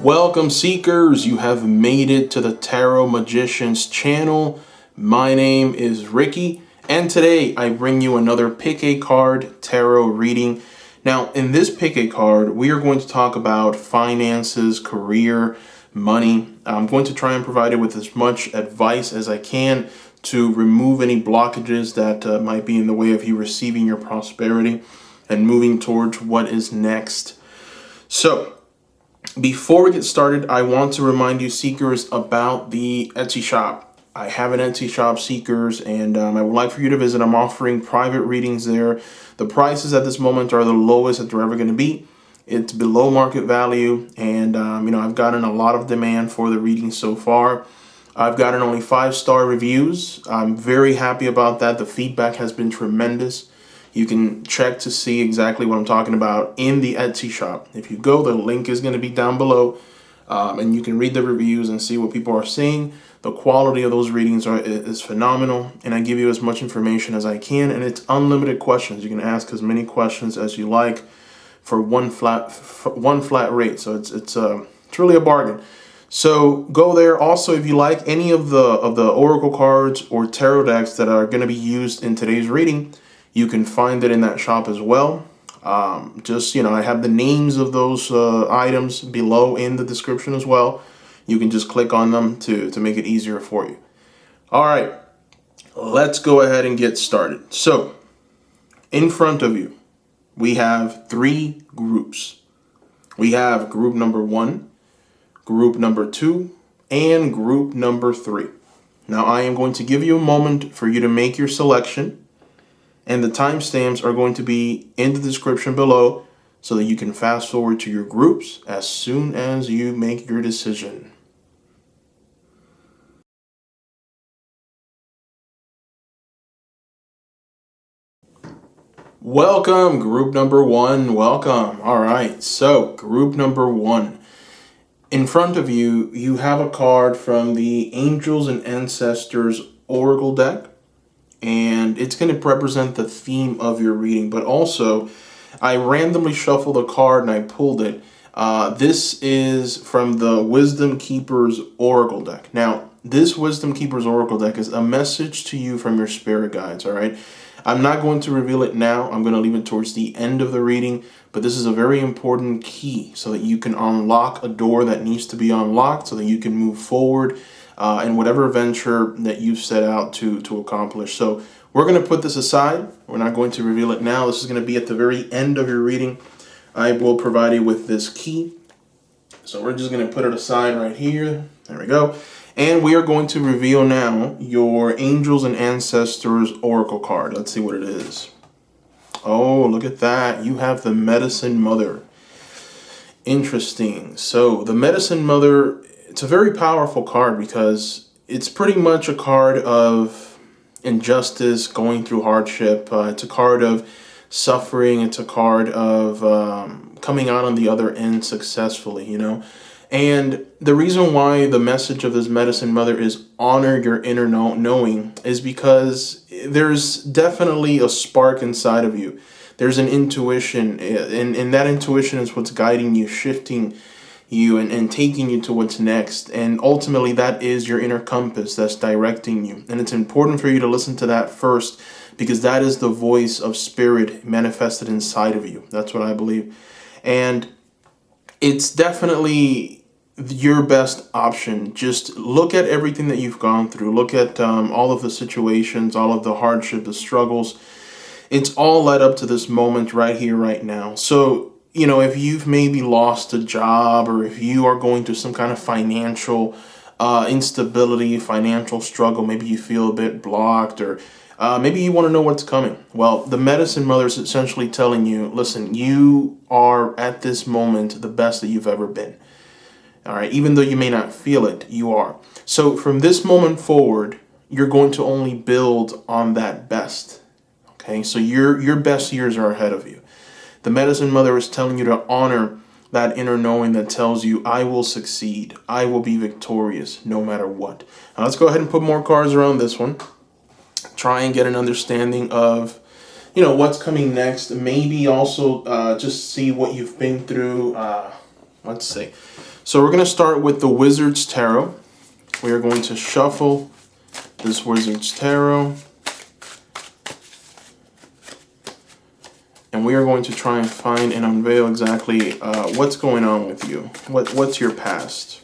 Welcome, seekers. You have made it to the Tarot Magicians channel. My name is Ricky, and today I bring you another Pick a Card tarot reading. Now, in this Pick a Card, we are going to talk about finances, career, money. I'm going to try and provide it with as much advice as I can to remove any blockages that might be in the way of you receiving your prosperity and moving towards what is next. So, before we get started, I want to remind you, seekers, about the Etsy shop. I have an Etsy shop, seekers, and I would like for you to visit. I'm offering private readings there. The prices at this moment are the lowest that they're ever going to be. It's below market value, and I've gotten a lot of demand for the readings so far. I've gotten only 5-star reviews. I'm very happy about that. The feedback has been tremendous. You can check to see exactly what I'm talking about in the Etsy shop. If you go, the link is going to be down below, and you can read the reviews and see what people are saying. The quality of those readings is phenomenal, and I give you as much information as I can, and it's unlimited questions. You can ask as many questions as you like for one flat rate. So it's really a bargain. So go there. Also, if you like any of the oracle cards or tarot decks that are going to be used in today's reading, you can find it in that shop as well. I have the names of those items below in the description as well. You can just click on them to make it easier for you. All right, let's go ahead and get started. So, in front of you, we have 3 groups. We have group number 1, group number 2, and group number 3. Now, I am going to give you a moment for you to make your selection. And the timestamps are going to be in the description below so that you can fast forward to your groups as soon as you make your decision. Welcome, group number 1. Welcome. All right, so group number 1. In front of you, you have a card from the Angels and Ancestors Oracle deck. And it's going to represent the theme of your reading. But also, I randomly shuffled a card and I pulled it. This is from the Wisdom Keepers Oracle deck. Now, this Wisdom Keepers Oracle deck is a message to you from your spirit guides, all right? I'm not going to reveal it now. I'm going to leave it towards the end of the reading. But this is a very important key so that you can unlock a door that needs to be unlocked so that you can move forward in whatever venture that you've set out to accomplish. So we're going to put this aside. We're not going to reveal it now. This is going to be at the very end of your reading. I will provide you with this key. So we're just going to put it aside right here. There we go. And we are going to reveal now your Angels and Ancestors Oracle card. Let's see what it is. Oh, look at that. You have the Medicine Mother. Interesting. So the Medicine Mother, it's a very powerful card because it's pretty much a card of injustice, going through hardship. It's a card of suffering. It's a card of coming out on the other end successfully, And the reason why the message of this Medicine Mother is honor your inner knowing is because there's definitely a spark inside of you. There's an intuition, and that intuition is what's guiding you, shifting you and taking you to what's next. And ultimately, that is your inner compass that's directing you. And it's important for you to listen to that first because that is the voice of spirit manifested inside of you. That's what I believe. And it's definitely your best option. Just look at everything that you've gone through. Look at all of the situations, all of the hardship, the struggles. It's all led up to this moment right here, right now. So, if you've maybe lost a job or if you are going through some kind of financial instability, financial struggle, maybe you feel a bit blocked or maybe you want to know what's coming. Well, the Medicine Mother is essentially telling you, listen, you are at this moment the best that you've ever been. All right, even though you may not feel it, you are. So from this moment forward, you're going to only build on that best. Okay, so your best years are ahead of you. The Medicine Mother is telling you to honor that inner knowing that tells you, I will succeed. I will be victorious no matter what. Now let's go ahead and put more cards around this one. Try and get an understanding of, what's coming next. Maybe also just see what you've been through Let's see. So we're going to start with the Wizard's Tarot. We are going to shuffle this Wizard's Tarot. And we are going to try and find and unveil exactly what's going on with you. What's your past?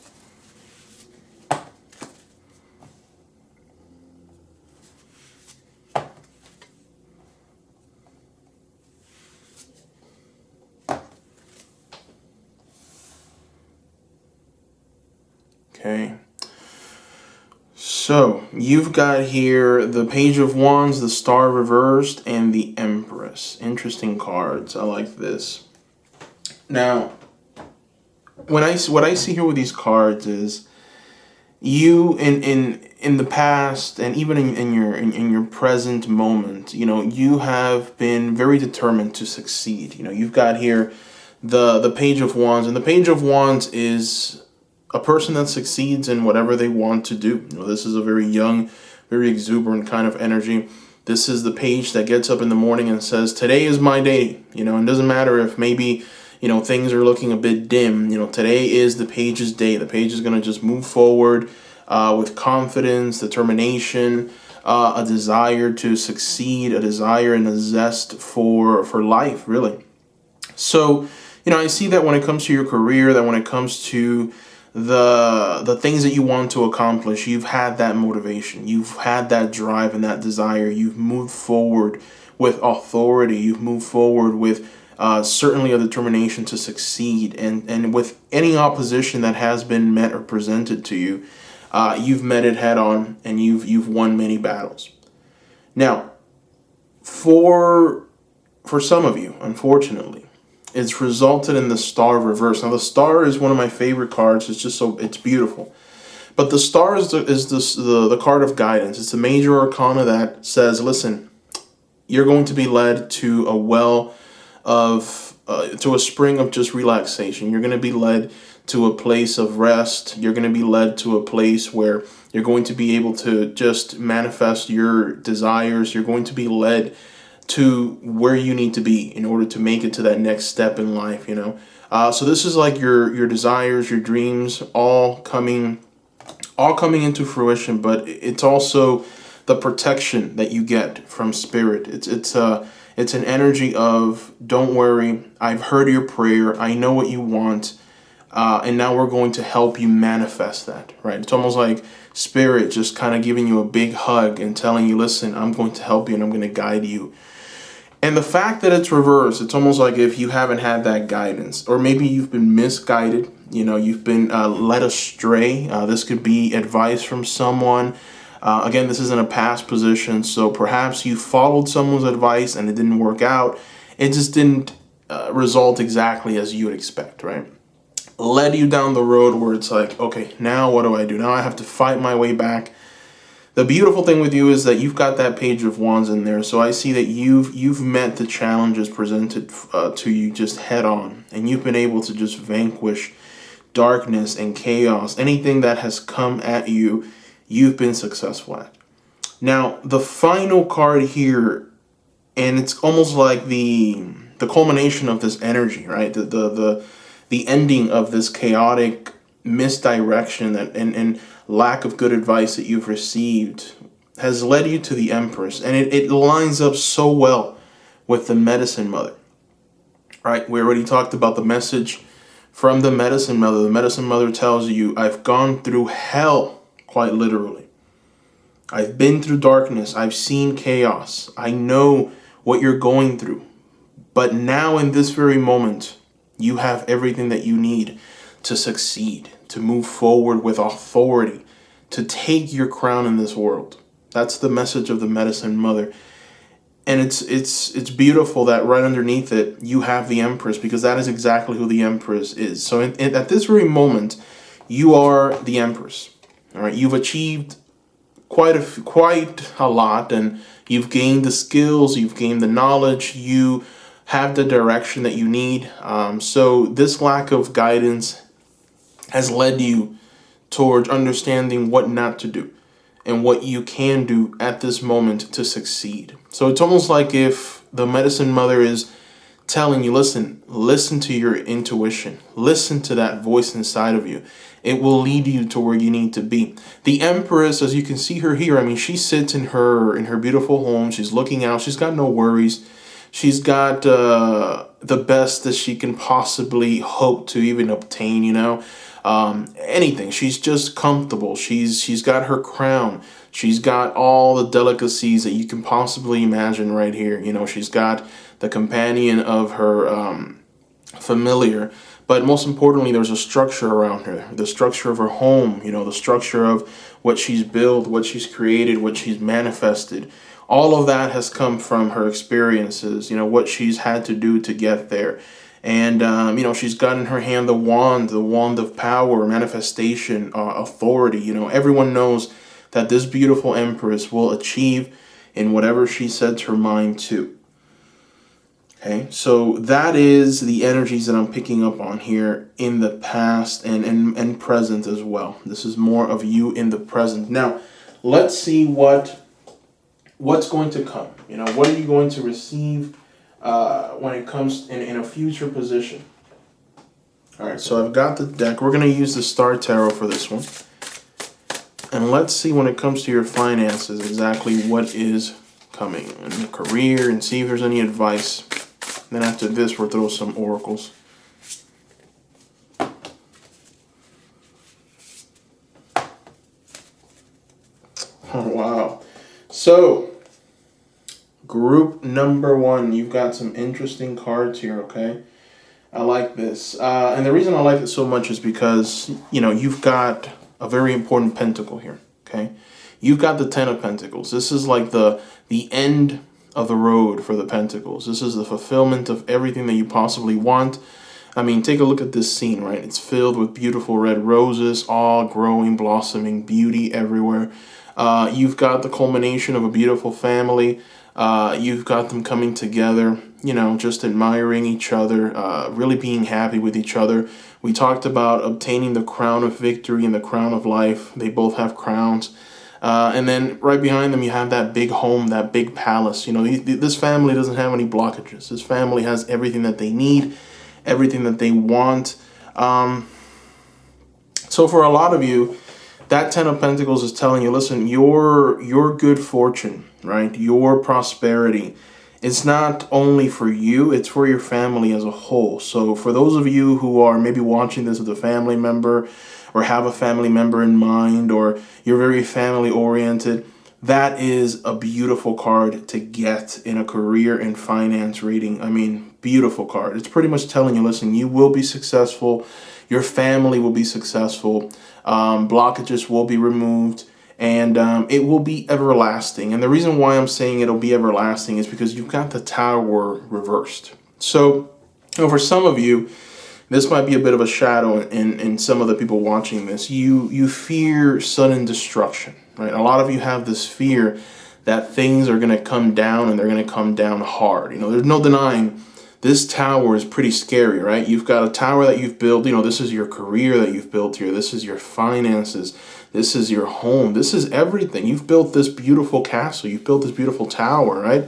Okay. So, you've got here the Page of Wands, the Star reversed, and the Empress. Interesting cards. I like this. Now, what I see here with these cards is you in the past and even in your present moment, you know, you have been very determined to succeed. You know, you've got here the Page of Wands, and the Page of Wands is a person that succeeds in whatever they want to do. You know, this is a very young, very exuberant kind of energy. This is the page that gets up in the morning and says, today is my day. You know, and it doesn't matter if maybe, you know, things are looking a bit dim. You know, today is the page's day. The page is going to just move forward with confidence, determination, a desire to succeed, a desire and a zest for life, really. So, you know, I see that when it comes to your career, that when it comes to the things that you want to accomplish, you've had that motivation, you've had that drive and that desire, you've moved forward with authority, you've moved forward with certainly a determination to succeed, and with any opposition that has been met or presented to you, you've met it head on, and you've won many battles. Now, for some of you, unfortunately, it's resulted in the Star reverse. Now, the Star is one of my favorite cards. It's just it's beautiful. But the Star is the card of guidance. It's the major arcana that says, listen, you're going to be led to a well of, to a spring of just relaxation. You're going to be led to a place of rest. You're going to be led to a place where you're going to be able to just manifest your desires. You're going to be led to where you need to be in order to make it to that next step in life, you know. So this is like your desires, your dreams, all coming into fruition. But it's also the protection that you get from spirit. It's an energy of, don't worry, I've heard your prayer, I know what you want, and now we're going to help you manifest that. Right? It's almost like spirit just kind of giving you a big hug and telling you, listen, I'm going to help you and I'm going to guide you. And the fact that it's reversed, it's almost like if you haven't had that guidance, or maybe you've been misguided, you know, you've been led astray. This could be advice from someone. Again, this isn't a past position, so perhaps you followed someone's advice and it didn't work out. It just didn't result exactly as you would expect, right? Led you down the road where it's like, okay, now what do I do? Now I have to fight my way back. The beautiful thing with you is that you've got that Page of Wands in there, so I see that you've met the challenges presented to you just head on, and you've been able to just vanquish darkness and chaos. Anything that has come at you, you've been successful at. Now, the final card here, and it's almost like the culmination of this energy, right? The ending of this chaotic misdirection and lack of good advice that you've received has led you to the Empress, and it lines up so well with the Medicine Mother. Right? We already talked about the message from the Medicine Mother. The Medicine Mother tells you, I've gone through hell, quite literally. I've been through darkness. I've seen chaos. I know what you're going through. But now in this very moment, you have everything that you need to succeed, to move forward with authority, to take your crown in this world. That's the message of the Medicine Mother. And it's beautiful that right underneath it, you have the Empress, because that is exactly who the Empress is. So at this very moment, you are the Empress. All right, you've achieved quite a lot, and you've gained the skills, you've gained the knowledge, you have the direction that you need. So this lack of guidance has led you towards understanding what not to do and what you can do at this moment to succeed. So it's almost like if the Medicine Mother is telling you, listen to your intuition. Listen to that voice inside of you. It will lead you to where you need to be. The Empress, as you can see her here, I mean, she sits in her beautiful home. She's looking out. She's got no worries. She's got the best that she can possibly hope to even obtain, anything. She's just comfortable. She's got her crown. She's got all the delicacies that you can possibly imagine right here. She's got the companion of her familiar. But most importantly, there's a structure around her, the structure of her home, the structure of what she's built, what she's created, what she's manifested. All of that has come from her experiences, what she's had to do to get there. And, she's got in her hand the wand of power, manifestation, authority. Everyone knows that this beautiful Empress will achieve in whatever she sets her mind to. Okay, so that is the energies that I'm picking up on here in the past and present as well. This is more of you in the present. Now, let's see what's going to come. What are you going to receive when it comes in a future position? All right, so I've got the deck. We're going to use the Star Tarot for this one. And let's see when it comes to your finances exactly what is coming in your career and see if there's any advice. Then after this, we'll throw some oracles. Oh, wow. So, group number 1, you've got some interesting cards here, okay? I like this. And the reason I like it so much is because, you've got a very important pentacle here, okay? You've got the 10 of Pentacles. This is like the end of the road for the Pentacles. This is the fulfillment of everything that you possibly want. I mean, take a look at this scene, right? It's filled with beautiful red roses, all growing, blossoming, beauty everywhere. You've got the culmination of a beautiful family. You've got them coming together, just admiring each other, really being happy with each other. We talked about obtaining the crown of victory and the crown of life. They both have crowns. And then right behind them, you have that big home, that big palace. This family doesn't have any blockages. This family has everything that they need, everything that they want. So for a lot of you, that 10 of Pentacles is telling you, listen, your good fortune, right? Your prosperity, it's not only for you, it's for your family as a whole. So for those of you who are maybe watching this with a family member or have a family member in mind, or you're very family oriented, that is a beautiful card to get in a career and finance reading. I mean, beautiful card. It's pretty much telling you, listen, you will be successful. Your family will be successful. Blockages will be removed. And it will be everlasting. And the reason why I'm saying it'll be everlasting is because you've got the Tower reversed. So, for some of you, this might be a bit of a shadow in some of the people watching this. You fear sudden destruction, right? A lot of you have this fear that things are going to come down and they're going to come down hard. There's no denying this tower is pretty scary, right? You've got a tower that you've built. This is your career that you've built here. This is your finances. This is your home. This is everything. You've built this beautiful castle. You've built this beautiful tower, right?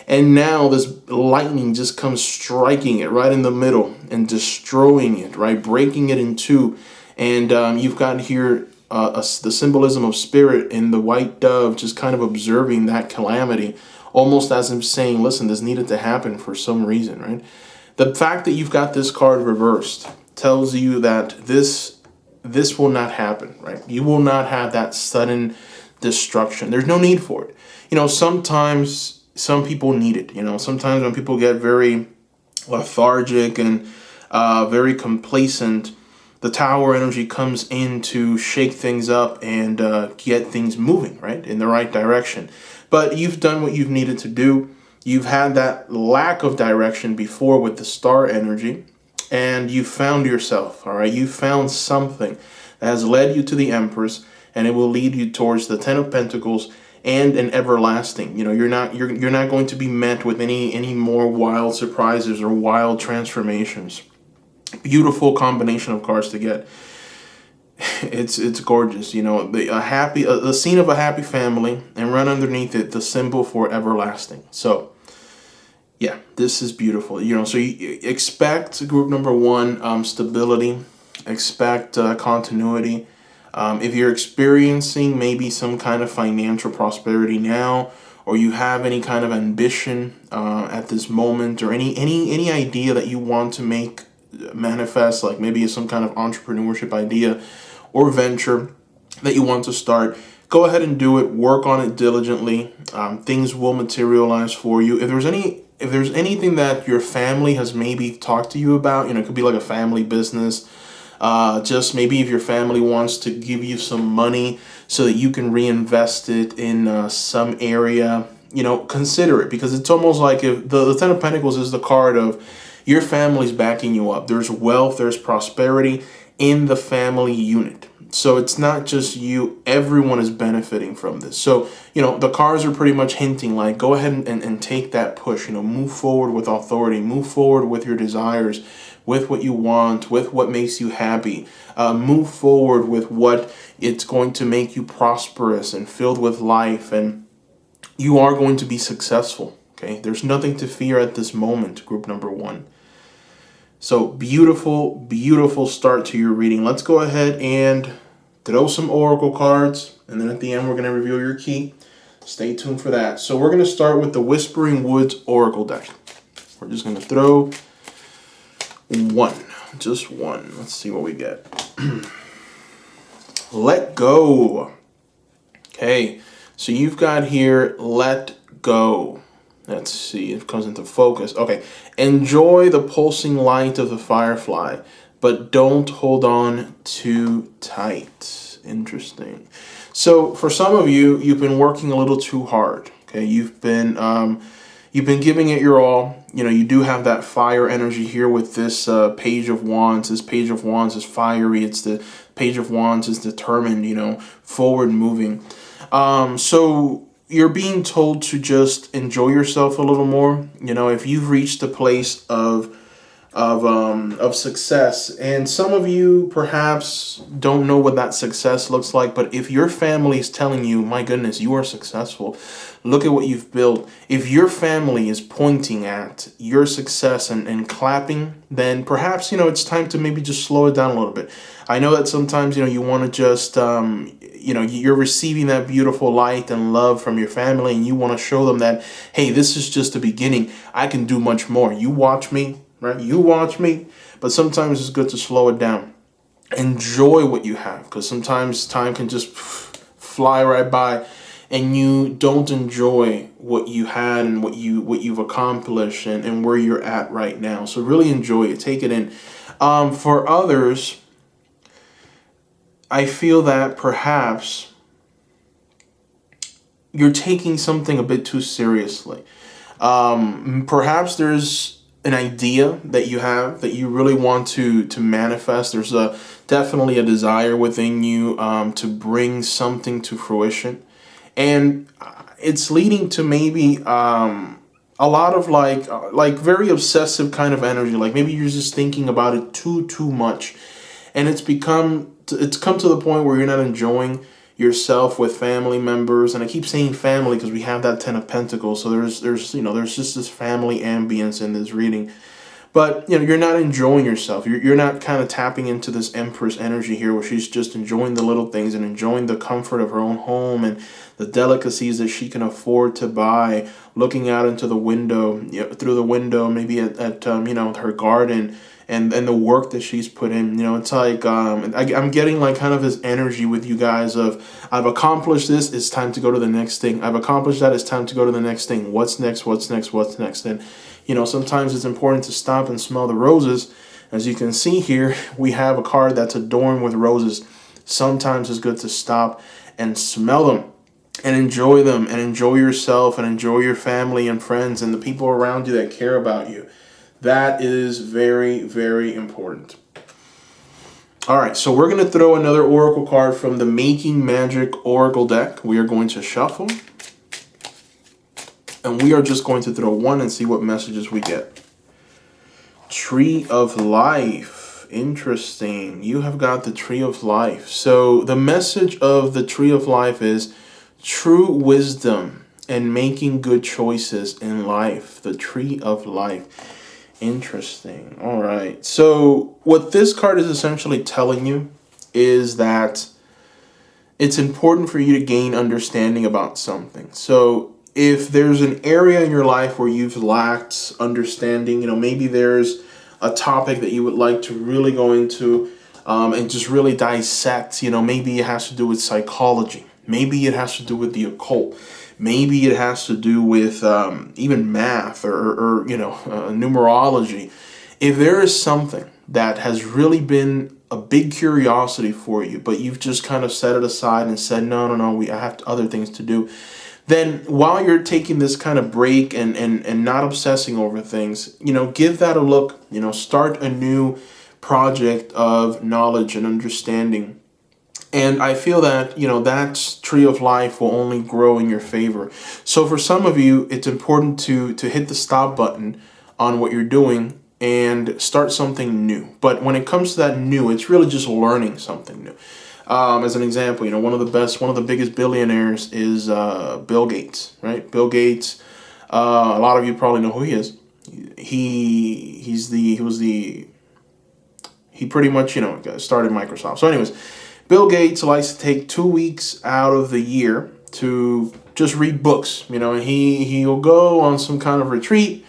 And now this lightning just comes striking it right in the middle and destroying it, right? Breaking it in two. And you've got here the symbolism of spirit in the white dove just kind of observing that calamity, almost as if saying, listen, this needed to happen for some reason, right? The fact that you've got this card reversed tells you that this will not happen, right? You will not have that sudden destruction. There's no need for it. Sometimes some people need it. Sometimes when people get very lethargic and very complacent, the Tower energy comes in to shake things up and get things moving, right, in the right direction. But you've done what you've needed to do. You've had that lack of direction before with the star energy, and you found yourself, all right? You found something that has led you to the Empress, and it will lead you towards the 10 of Pentacles and an everlasting. You're not going to be met with any more wild surprises or wild transformations. Beautiful combination of cards to get. It's gorgeous. The scene of a happy family, and run underneath it the symbol for everlasting. So Yeah, this is beautiful. So you expect group number one, stability, expect continuity. If you're experiencing maybe some kind of financial prosperity now, or you have any kind of ambition at this moment, or any idea that you want to make manifest, like maybe some kind of entrepreneurship idea or venture that you want to start, go ahead and do it. Work on it diligently. Things will materialize for you. If there's anything that your family has maybe talked to you about, it could be like a family business. Just maybe if your family wants to give you some money so that you can reinvest it in some area, consider it, because it's almost like if the Ten of Pentacles is the card of your family's backing you up. There's wealth, there's prosperity in the family unit. So it's not just you, everyone is benefiting from this. So, the cards are pretty much hinting like, go ahead and take that push, move forward with authority, move forward with your desires, with what you want, with what makes you happy. Move forward with what it's going to make you prosperous and filled with life, and you are going to be successful. Okay, there's nothing to fear at this moment, group number one. So beautiful, beautiful start to your reading. Let's go ahead and throw some oracle cards, and then at the end we're going to reveal your key. Stay tuned for that. So we're going to start with the Whispering Woods oracle deck. We're just going to throw one, just one. Let's see what we get. Let go. Okay, so you've got here, let go. Let's see, it comes into focus. Okay, enjoy the pulsing light of the firefly, but don't hold on too tight. Interesting. So for some of you, you've been working a little too hard. Okay, you've been giving it your all. You do have that fire energy here with this Page of Wands. This Page of Wands is fiery. It's the Page of Wands is determined, forward moving. So you're being told to just enjoy yourself a little more. If you've reached a place of success, and some of you perhaps don't know what that success looks like, but if your family is telling you, my goodness, you are successful, look at what you've built. If your family is pointing at your success and clapping, then perhaps, it's time to maybe just slow it down a little bit. I know that sometimes, you want to just, you're receiving that beautiful light and love from your family, and you want to show them that, hey, this is just the beginning. I can do much more. You watch me, right? You watch me. But sometimes it's good to slow it down. Enjoy what you have, because sometimes time can just fly right by, and you don't enjoy what you had and what you've accomplished and where you're at right now. So really enjoy it. Take it in. For others, I feel that perhaps you're taking something a bit too seriously. Perhaps there's an idea that you have that you really want to manifest. There's definitely a desire within you to bring something to fruition. And it's leading to maybe a lot of like very obsessive kind of energy. Like maybe you're just thinking about it too much. And it's come to the point where you're not enjoying yourself with family members. And I keep saying family because we have that Ten of Pentacles. So there's just this family ambience in this reading. But you're not enjoying yourself. You're not kind of tapping into this Empress energy here, where she's just enjoying the little things and enjoying the comfort of her own home and the delicacies that she can afford to buy, looking out into the window, through the window, maybe at her garden. And the work that she's put in, it's like I'm getting like kind of this energy with you guys of, I've accomplished this, it's time to go to the next thing. I've accomplished that, it's time to go to the next thing. What's next? And sometimes it's important to stop and smell the roses. As you can see here, we have a card that's adorned with roses. Sometimes it's good to stop and smell them and enjoy them and enjoy yourself and enjoy your family and friends and the people around you that care about you. That is very, very important. All right, so we're going to throw another oracle card from the Making Magic Oracle deck. We are going to shuffle. And we are just going to throw one and see what messages we get. Tree of Life. Interesting. You have got the Tree of Life. So the message of the Tree of Life is true wisdom and making good choices in life. The tree of life. Interesting. All right. So what this card is essentially telling you is that it's important for you to gain understanding about something. So if there's an area in your life where you've lacked understanding, maybe there's a topic that you would like to really go into and just really dissect. Maybe it has to do with psychology. Maybe it has to do with the occult. Maybe it has to do with even math or numerology. If there is something that has really been a big curiosity for you, but you've just kind of set it aside and said, no, I have other things to do, then while you're taking this kind of break and not obsessing over things, give that a look, start a new project of knowledge and understanding. And I feel that, that tree of life will only grow in your favor. So for some of you, it's important to hit the stop button on what you're doing and start something new. But when it comes to that new, it's really just learning something new. As an example, one of the biggest billionaires is Bill Gates, right? Bill Gates. A lot of you probably know who he is. He pretty much started Microsoft. So, anyways, Bill Gates likes to take 2 weeks out of the year to just read books. And he'll go on some kind of retreat.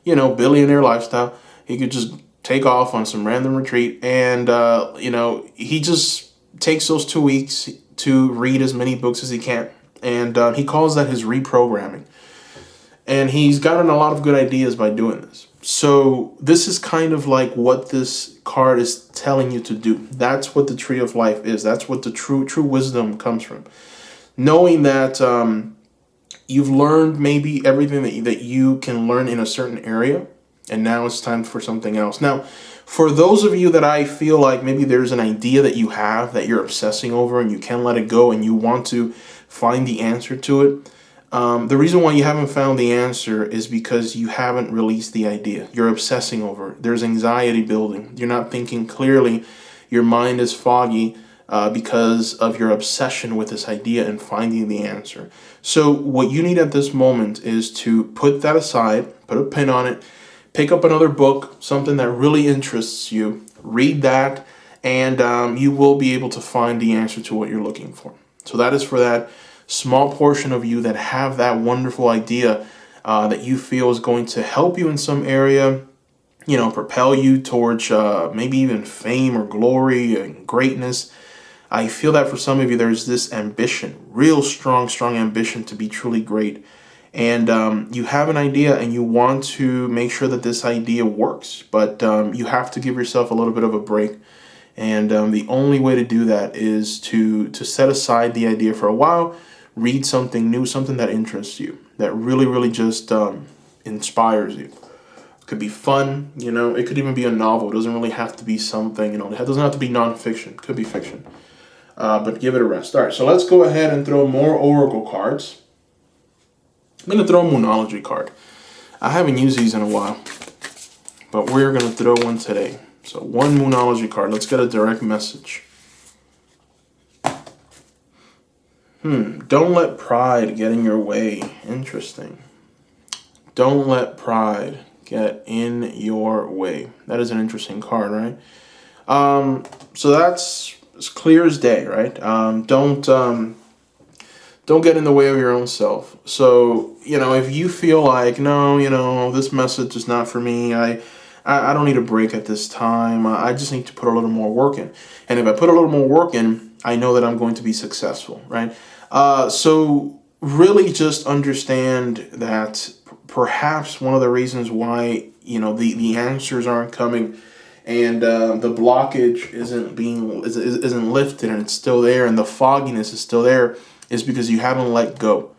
Billionaire lifestyle. He could just take off on some random retreat, and he just takes those 2 weeks to read as many books as he can, and he calls that his reprogramming. And he's gotten a lot of good ideas by doing this. So this is kind of like what this card is telling you to do. That's what the tree of life is. That's what the true wisdom comes from. Knowing that you've learned maybe everything that you can learn in a certain area, and now it's time for something else. Now, for those of you that I feel like maybe there's an idea that you have that you're obsessing over and you can't let it go and you want to find the answer to it, the reason why you haven't found the answer is because you haven't released the idea. You're obsessing over it. There's anxiety building. You're not thinking clearly. Your mind is foggy because of your obsession with this idea and finding the answer. So what you need at this moment is to put that aside, put a pin on it, pick up another book, something that really interests you, read that, and you will be able to find the answer to what you're looking for. So that is for that small portion of you that have that wonderful idea that you feel is going to help you in some area, propel you towards maybe even fame or glory and greatness. I feel that for some of you, there's this ambition, real strong ambition to be truly great. And you have an idea and you want to make sure that this idea works, but you have to give yourself a little bit of a break. And the only way to do that is to set aside the idea for a while, read something new, something that interests you, that really, really just inspires you. It could be fun, it could even be a novel. It doesn't really have to be something, it doesn't have to be nonfiction. It could be fiction. But give it a rest. All right, so let's go ahead and throw more oracle cards. I'm going to throw a Moonology card. I haven't used these in a while, but we're going to throw one today. So one Moonology card. Let's get a direct message. Don't let pride get in your way. Interesting. Don't let pride get in your way. That is an interesting card, right? So that's as clear as day, right? Don't get in the way of your own self. So, if you feel like, no, this message is not for me, I don't need a break at this time, I just need to put a little more work in. And if I put a little more work in, I know that I'm going to be successful, right? So really just understand that perhaps one of the reasons why, the answers aren't coming and the blockage isn't lifted and it's still there and the fogginess is still there is because you haven't let go.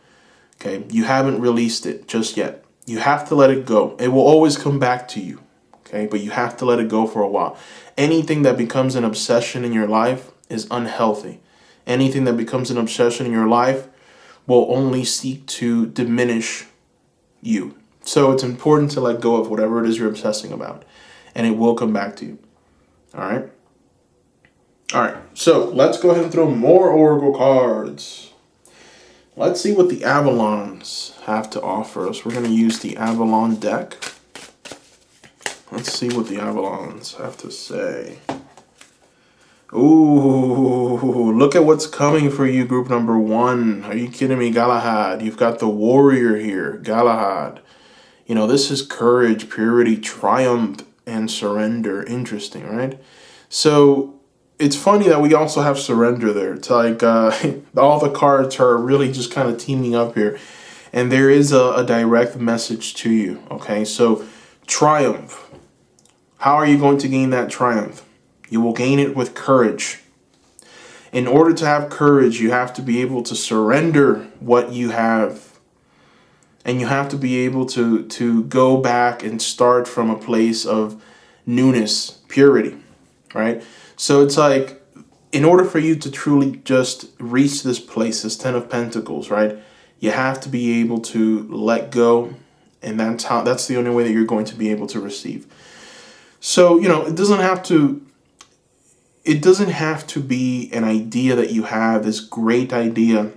Okay, you haven't released it just yet. You have to let it go. It will always come back to you. Okay, but you have to let it go for a while. Anything that becomes an obsession in your life is unhealthy. Anything that becomes an obsession in your life will only seek to diminish you. So it's important to let go of whatever it is you're obsessing about, and it will come back to you. All right? All right, so let's go ahead and throw more oracle cards. let's see what the Avalons have to offer us. We're going to use the Avalon deck. Let's see what the Avalons have to say. Ooh, look at what's coming for you, group number 1. Are you kidding me, Galahad? You've got the warrior here, Galahad. You know, this is courage, purity, triumph, and surrender. Interesting, right? So it's funny that we also have surrender there. It's like all the cards are really just kind of teaming up here. And there is a direct message to you, okay? So triumph. How are you going to gain that triumph? You will gain it with courage. In order to have courage, you have to be able to surrender what you have. And you have to be able to go back and start from a place of newness, purity, right? So it's like, in order for you to truly just reach this place, this 10 of Pentacles, right? You have to be able to let go. And that's the only way that you're going to be able to receive. So, you know, it doesn't have to be an idea that you have, this great idea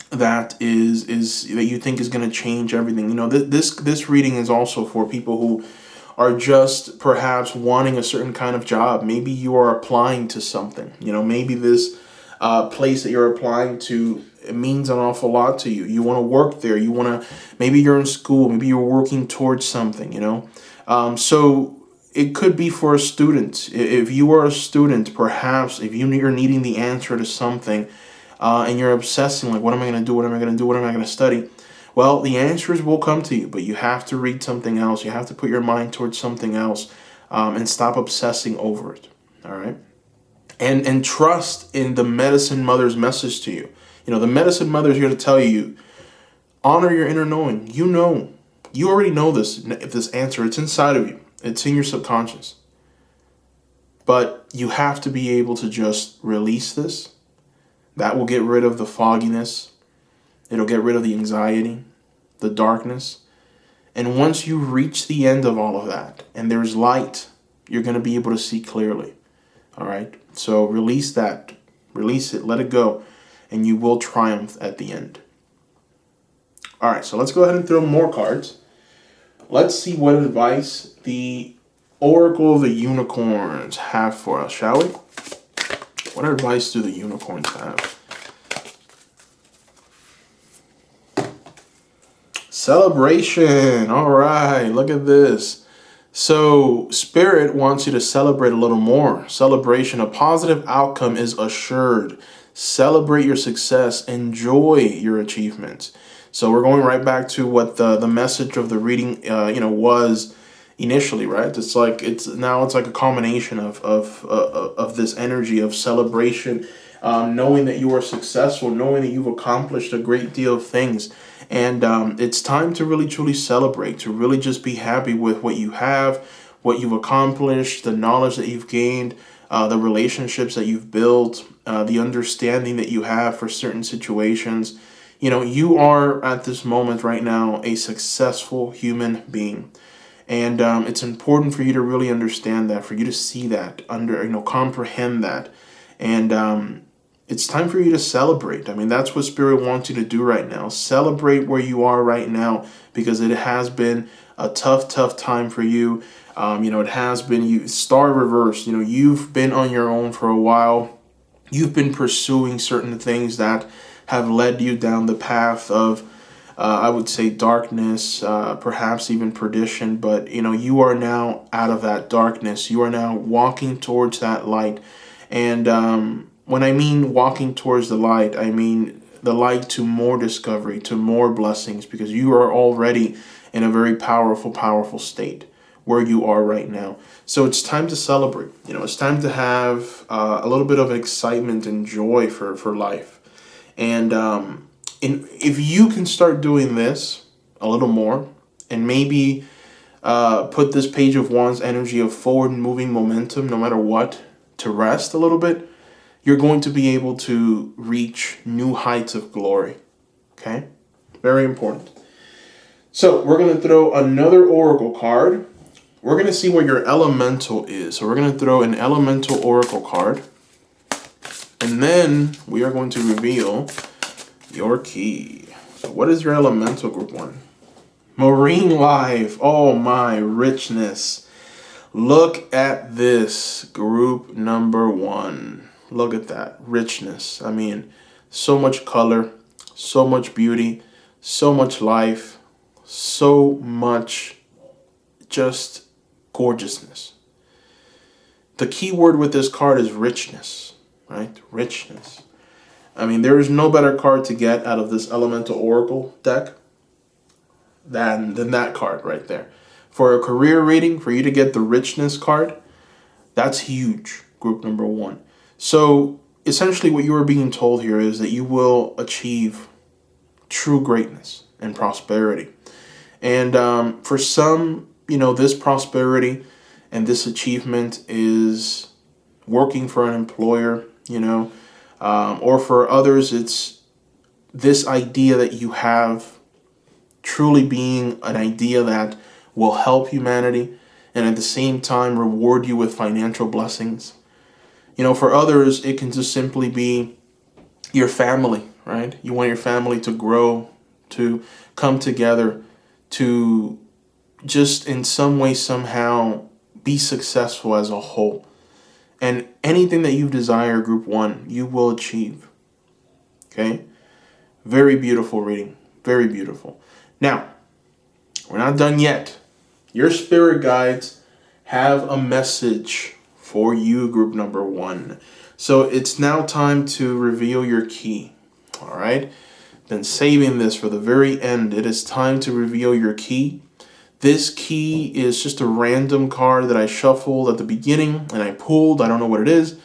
that is that you think is going to change everything. You know, this reading is also for people who are just perhaps wanting a certain kind of job. Maybe you are applying to something. You know, maybe this place that you're applying to, it means an awful lot to you. You want to work there. You want to, maybe you're in school. Maybe you're working towards something, you know. So it could be for a student. If you are a student, perhaps if you're needing the answer to something, and you're obsessing, like, what am I going to do? What am I going to do? What am I going to study? Well, the answers will come to you, but you have to read something else. You have to put your mind towards something else, and stop obsessing over it. All right. And trust in the medicine mother's message to you. You know, the medicine mother is here to tell you, honor your inner knowing. You know, you already know this answer. It's inside of you. It's in your subconscious. But you have to be able to just release this. That will get rid of the fogginess. It'll get rid of the anxiety, the darkness. And once you reach the end of all of that, and there's light, you're going to be able to see clearly. All right? So release that. Release it. Let it go. And you will triumph at the end. All right, so let's go ahead and throw more cards. Let's see what advice the Oracle of the Unicorns have for us, shall we? What advice do the unicorns have? Celebration. All right, look at this. So Spirit wants you to celebrate a little more. Celebration. A positive outcome is assured. Celebrate your success. Enjoy your achievements. So we're going right back to what the message of the reading, was initially, right? It's like it's like a combination of this energy of celebration, knowing that you are successful, knowing that you've accomplished a great deal of things, and it's time to really truly celebrate, to really just be happy with what you have, what you've accomplished, the knowledge that you've gained, the relationships that you've built, the understanding that you have for certain situations. You know, you are at this moment right now a successful human being. And it's important for you to really understand that, for you to see that, comprehend that. And it's time for you to celebrate. I mean, that's what Spirit wants you to do right now. Celebrate where you are right now, because it has been a tough time for you. It has been star reverse. You know, you've been on your own for a while. You've been pursuing certain things that have led you down the path of I would say darkness, perhaps even perdition, but you are now out of that darkness. You are now walking towards that light. And when I mean walking towards the light, I mean the light to more discovery, to more blessings, because you are already in a very powerful state where you are right now. So it's time to celebrate. It's time to have a little bit of excitement and joy for life. And if you can start doing this a little more, and maybe put this Page of Wands energy of forward moving momentum, no matter what, to rest a little bit, you're going to be able to reach new heights of glory. Okay? Very important. So we're going to throw another Oracle card. We're going to see where your elemental is. So we're going to throw an elemental Oracle card. And then we are going to reveal Your key. So what is your elemental, group 1? Marine life. Oh my richness. Look at this, group number 1. Look at that richness. I mean, so much color, so much beauty, so much life, so much just gorgeousness. The key word with this card is richness, right? Richness. I mean, there is no better card to get out of this Elemental Oracle deck than that card right there. For a career reading, for you to get the richness card, that's huge, group number 1. So essentially what you are being told here is that you will achieve true greatness and prosperity. And for some, this prosperity and this achievement is working for an employer, or for others, it's this idea that you have truly being an idea that will help humanity and at the same time reward you with financial blessings. For others, it can just simply be your family, right? You want your family to grow, to come together, to just in some way, somehow be successful as a whole. And anything that you desire, group 1, you will achieve. Okay? Very beautiful reading. Very beautiful. Now, we're not done yet. Your spirit guides have a message for you, group number 1. So it's now time to reveal your key. All right? Been saving this for the very end. It is time to reveal your key. This key is just a random card that I shuffled at the beginning and I pulled. I don't know what it is,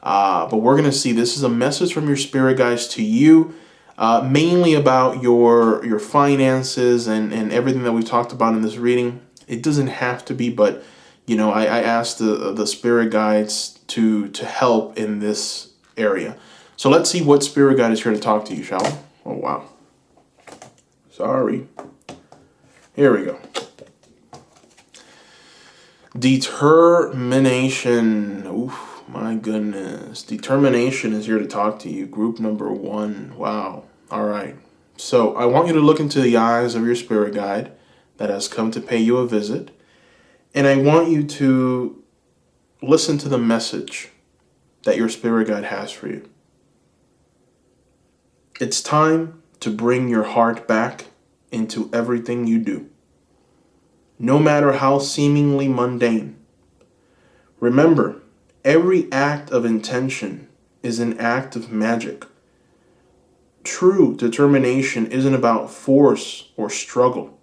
but we're going to see. This is a message from your spirit guides to you, mainly about your finances and everything that we've talked about in this reading. It doesn't have to be, but I asked the spirit guides to help in this area. So let's see what spirit guide is here to talk to you, shall we? Oh, wow. Sorry. Here we go. Determination. Oof, my goodness. Determination is here to talk to you. Group number 1. Wow. All right. So I want you to look into the eyes of your spirit guide that has come to pay you a visit. And I want you to listen to the message that your spirit guide has for you. It's time to bring your heart back into everything you do, no matter how seemingly mundane. Remember, every act of intention is an act of magic. True determination isn't about force or struggle.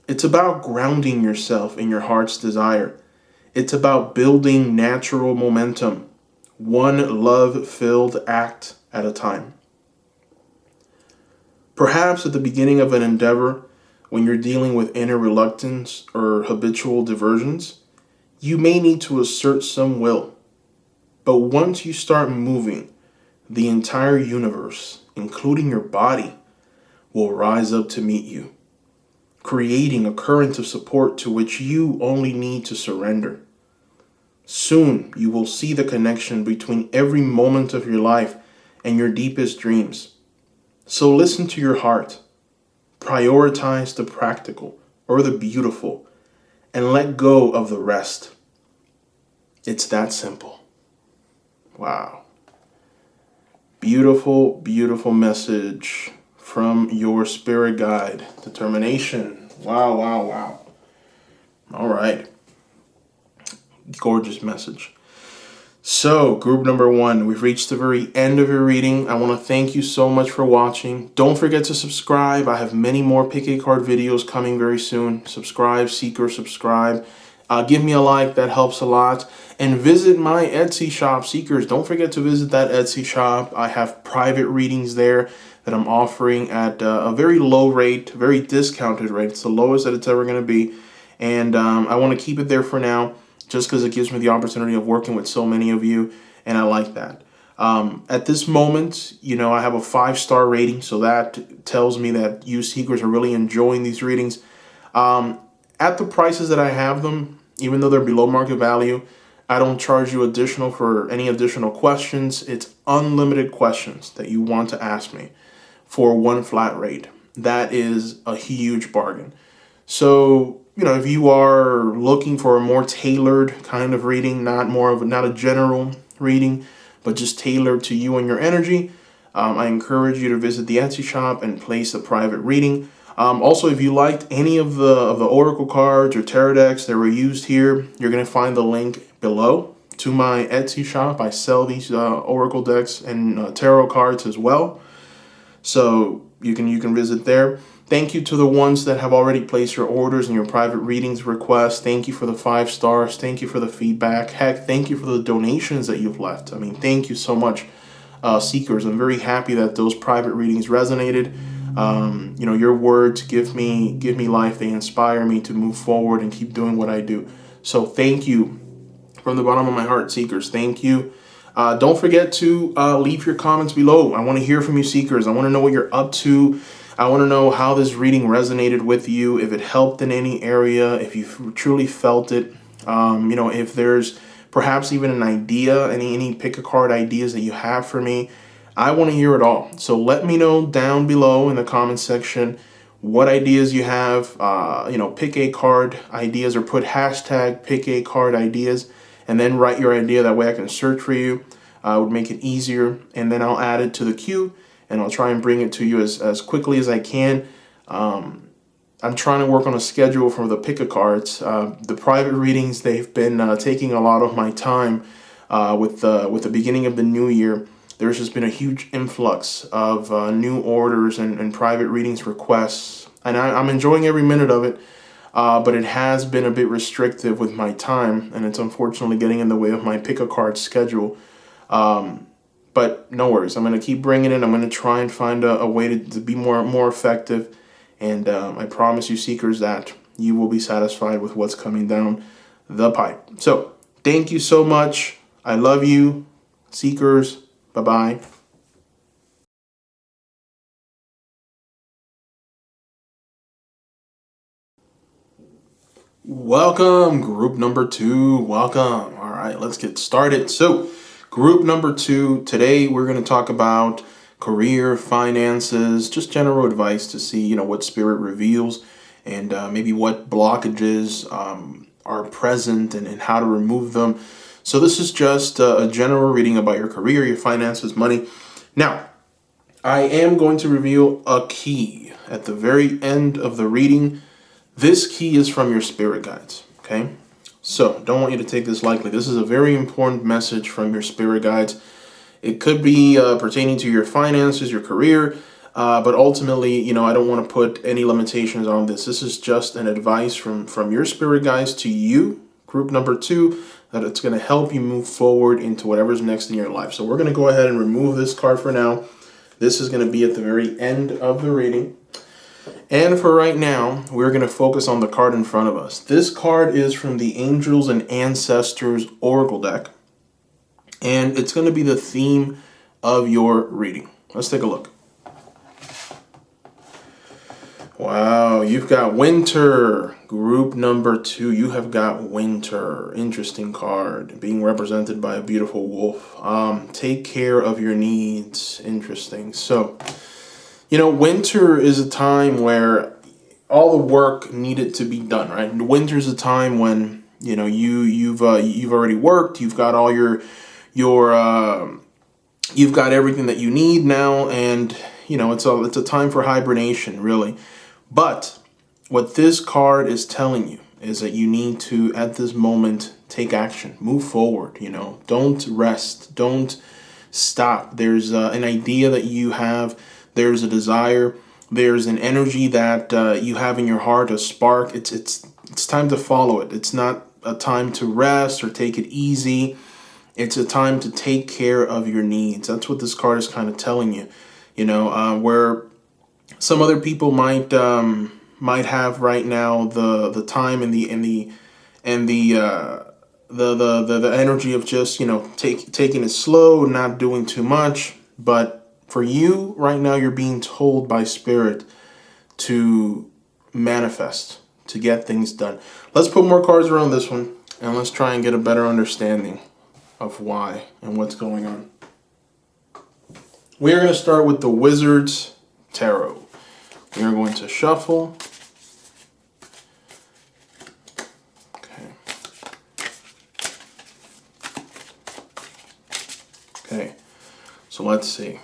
It's about grounding yourself in your heart's desire. It's about building natural momentum, one love-filled act at a time. Perhaps at the beginning of an endeavor, when you're dealing with inner reluctance or habitual diversions, you may need to assert some will. But once you start moving, the entire universe, including your body, will rise up to meet you, creating a current of support to which you only need to surrender. Soon, you will see the connection between every moment of your life and your deepest dreams. So listen to your heart. Prioritize the practical or the beautiful and let go of the rest. It's that simple. Wow. Beautiful, beautiful message from your spirit guide. Determination. Wow, wow, wow. All right. Gorgeous message. So, group number 1, we've reached the very end of your reading. I want to thank you so much for watching. Don't forget to subscribe. I have many more pick a card videos coming very soon. Subscribe, seeker, subscribe. Give me a like. That helps a lot. And visit my Etsy shop, seekers. Don't forget to visit that Etsy shop. I have private readings there that I'm offering at a very low rate, very discounted rate. It's the lowest that it's ever going to be. And I want to keep it there for now, just because it gives me the opportunity of working with so many of you, and I like that. At this moment, I have a 5-star rating, so that tells me that you seekers are really enjoying these readings. At the prices that I have them, even though they're below market value, I don't charge you additional for any additional questions. It's unlimited questions that you want to ask me for one flat rate. That is a huge bargain. So, if you are looking for a more tailored kind of reading, not a general reading, but just tailored to you and your energy, I encourage you to visit the Etsy shop and place a private reading. Also, if you liked any of the oracle cards or tarot decks that were used here, you're going to find the link below to my Etsy shop. I sell these oracle decks and tarot cards as well, so you can visit there. Thank you to the ones that have already placed your orders and your private readings requests. Thank you for the 5 stars. Thank you for the feedback. Heck, thank you for the donations that you've left. I mean, thank you so much, seekers. I'm very happy that those private readings resonated. Your words give me life. They inspire me to move forward and keep doing what I do. So thank you from the bottom of my heart, seekers. Thank you. Don't forget to leave your comments below. I want to hear from you, seekers. I want to know what you're up to. I want to know how this reading resonated with you, if it helped in any area, if you truly felt it. If there's perhaps even an idea, any pick a card ideas that you have for me. I want to hear it all. So let me know down below in the comment section what ideas you have. Pick a card ideas, or put hashtag pick a card ideas, and then write your idea. That way I can search for you. It would make it easier, and then I'll add it to the queue, and I'll try and bring it to you as quickly as I can. I'm trying to work on a schedule for the pick-a-cards. The private readings, they've been taking a lot of my time. With the beginning of the new year, there's just been a huge influx of new orders and private readings requests, and I'm enjoying every minute of it. But it has been a bit restrictive with my time, and it's unfortunately getting in the way of my pick-a-card schedule. But no worries, I'm going to keep bringing it. I'm going to try and find a way to be more effective. And I promise you, seekers, that you will be satisfied with what's coming down the pipe. So thank you so much. I love you, seekers. Bye-bye. Welcome, group number 2. Welcome. All right, let's get started. So, group number 2, today we're going to talk about career, finances, just general advice to see, what spirit reveals, and maybe what blockages are present, and how to remove them. So this is just a general reading about your career, your finances, money. Now, I am going to reveal a key at the very end of the reading. This key is from your spirit guides, okay? So don't want you to take this lightly. This is a very important message from your spirit guides. It could be pertaining to your finances, your career, but ultimately, I don't want to put any limitations on this. This is just an advice from your spirit guides to you, group number 2, that it's going to help you move forward into whatever's next in your life. So we're going to go ahead and remove this card for now. This is going to be at the very end of the reading. And for right now, we're going to focus on the card in front of us. This card is from the Angels and Ancestors Oracle deck, and it's going to be the theme of your reading. Let's take a look. Wow, you've got Winter. Group number 2, you have got Winter. Interesting card, being represented by a beautiful wolf. Take care of your needs. Interesting. So, winter is a time where all the work needed to be done, right? Winter is a time when, you've already worked, you've got all your you've got everything that you need now, and it's a time for hibernation, really. But what this card is telling you is that you need to, at this moment, take action, move forward. Don't rest, don't stop. There's an idea that you have. There's a desire. There's an energy that you have in your heart, a spark. It's time to follow it. It's not a time to rest or take it easy. It's a time to take care of your needs. That's what this card is kind of telling you. Where some other people might have right now the time and the energy of just taking it slow, not doing too much. But for you right now, you're being told by spirit to manifest, to get things done. Let's put more cards around this one, and let's try and get a better understanding of why and what's going on. We are going to start with the Wizard's Tarot. We are going to shuffle. Okay. Okay. So let's see.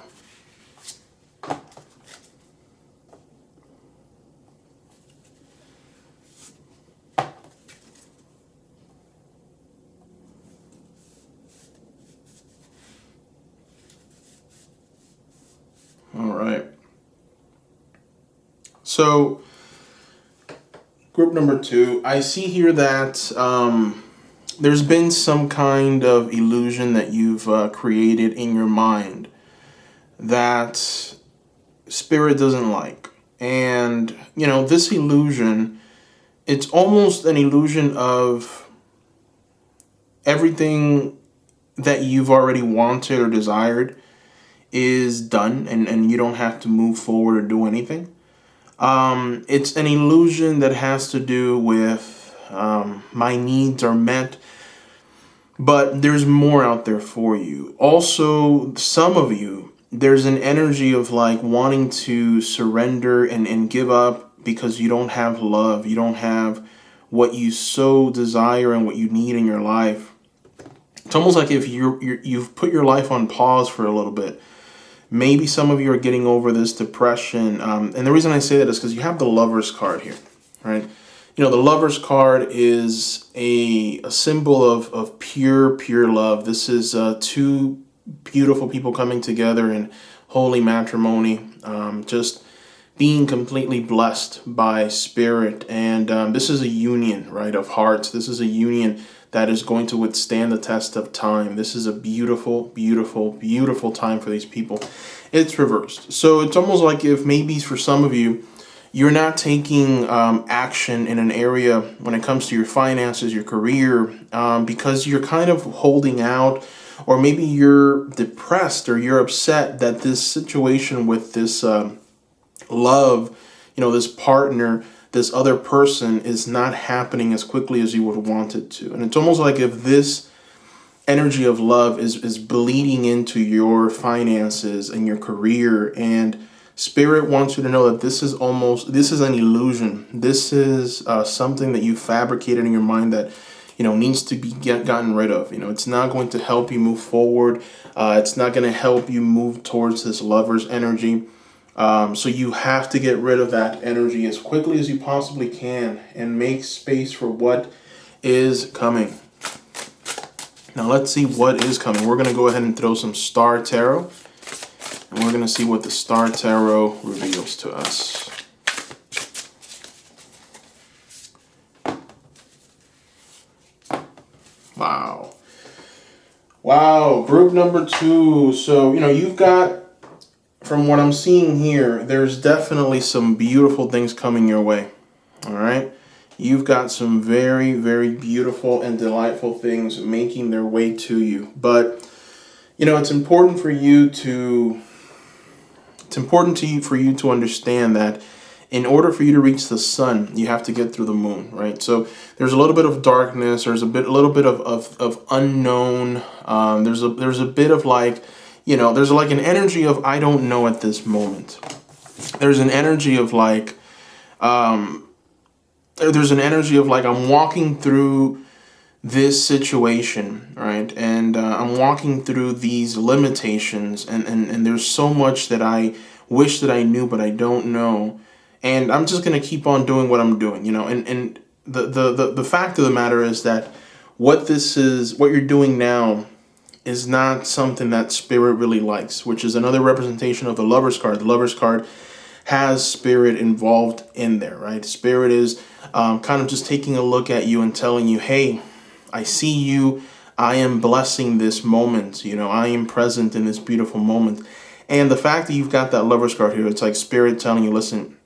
All right. So, group number 2, I see here that there's been some kind of illusion that you've created in your mind that spirit doesn't like. And, you know, this illusion, it's almost an illusion of everything that you've already wanted or desired is done, and you don't have to move forward or do anything. It's an illusion that has to do with my needs are met, but there's more out there for you. Also, some of you, there's an energy of like wanting to surrender and give up because you don't have love. You don't have what you so desire and what you need in your life. It's almost like if you've put your life on pause for a little bit. Maybe some of you are getting over this depression. And the reason I say that is because you have the Lover's card here, right? You know, the Lover's card is a symbol of pure love. This is two beautiful people coming together in holy matrimony, just being completely blessed by spirit. And this is a union, right, of hearts. This is a union that is going to withstand the test of time. This is a beautiful, beautiful, beautiful time for these people. It's reversed. So it's almost like if maybe for some of you, you're not taking action in an area when it comes to your finances, your career, because you're kind of holding out, or maybe you're depressed or you're upset that this situation with this love, you know, this partner, this other person is not happening as quickly as you would want it to. And it's almost like if this energy of love is bleeding into your finances and your career, and spirit wants you to know that this is an illusion. This is something that you fabricated in your mind that, you know, needs to be gotten rid of. You know, it's not going to help you move forward. It's not going to help you move towards this lover's energy. So you have to get rid of that energy as quickly as you possibly can and make space for what is coming. Now let's see what is coming. We're going to go ahead and throw some Star Tarot, and we're going to see what the Star Tarot reveals to us. Wow. Wow, group number 2. So, you know, you've got, from what I'm seeing here, there's definitely some beautiful things coming your way. All right. You've got some very, very beautiful and delightful things making their way to you. But, you know, it's important for you to understand that in order for you to reach the sun, you have to get through the moon, right? So there's a little bit of darkness. There's a little bit of unknown. There's a bit of like, you know, there's like an energy of I don't know at this moment. There's an energy of like, I'm walking through this situation, right? And I'm walking through these limitations, and there's so much that I wish that I knew, but I don't know. And I'm just going to keep on doing what I'm doing, you know, and the fact of the matter is that what you're doing now is not something that spirit really likes, which is another representation of the Lover's card. The Lover's card has spirit involved in there, right? Spirit is kind of just taking a look at you and telling you, hey, I see you. I am blessing this moment. You know, I am present in this beautiful moment. And the fact that you've got that Lover's card here, it's like spirit telling you, listen,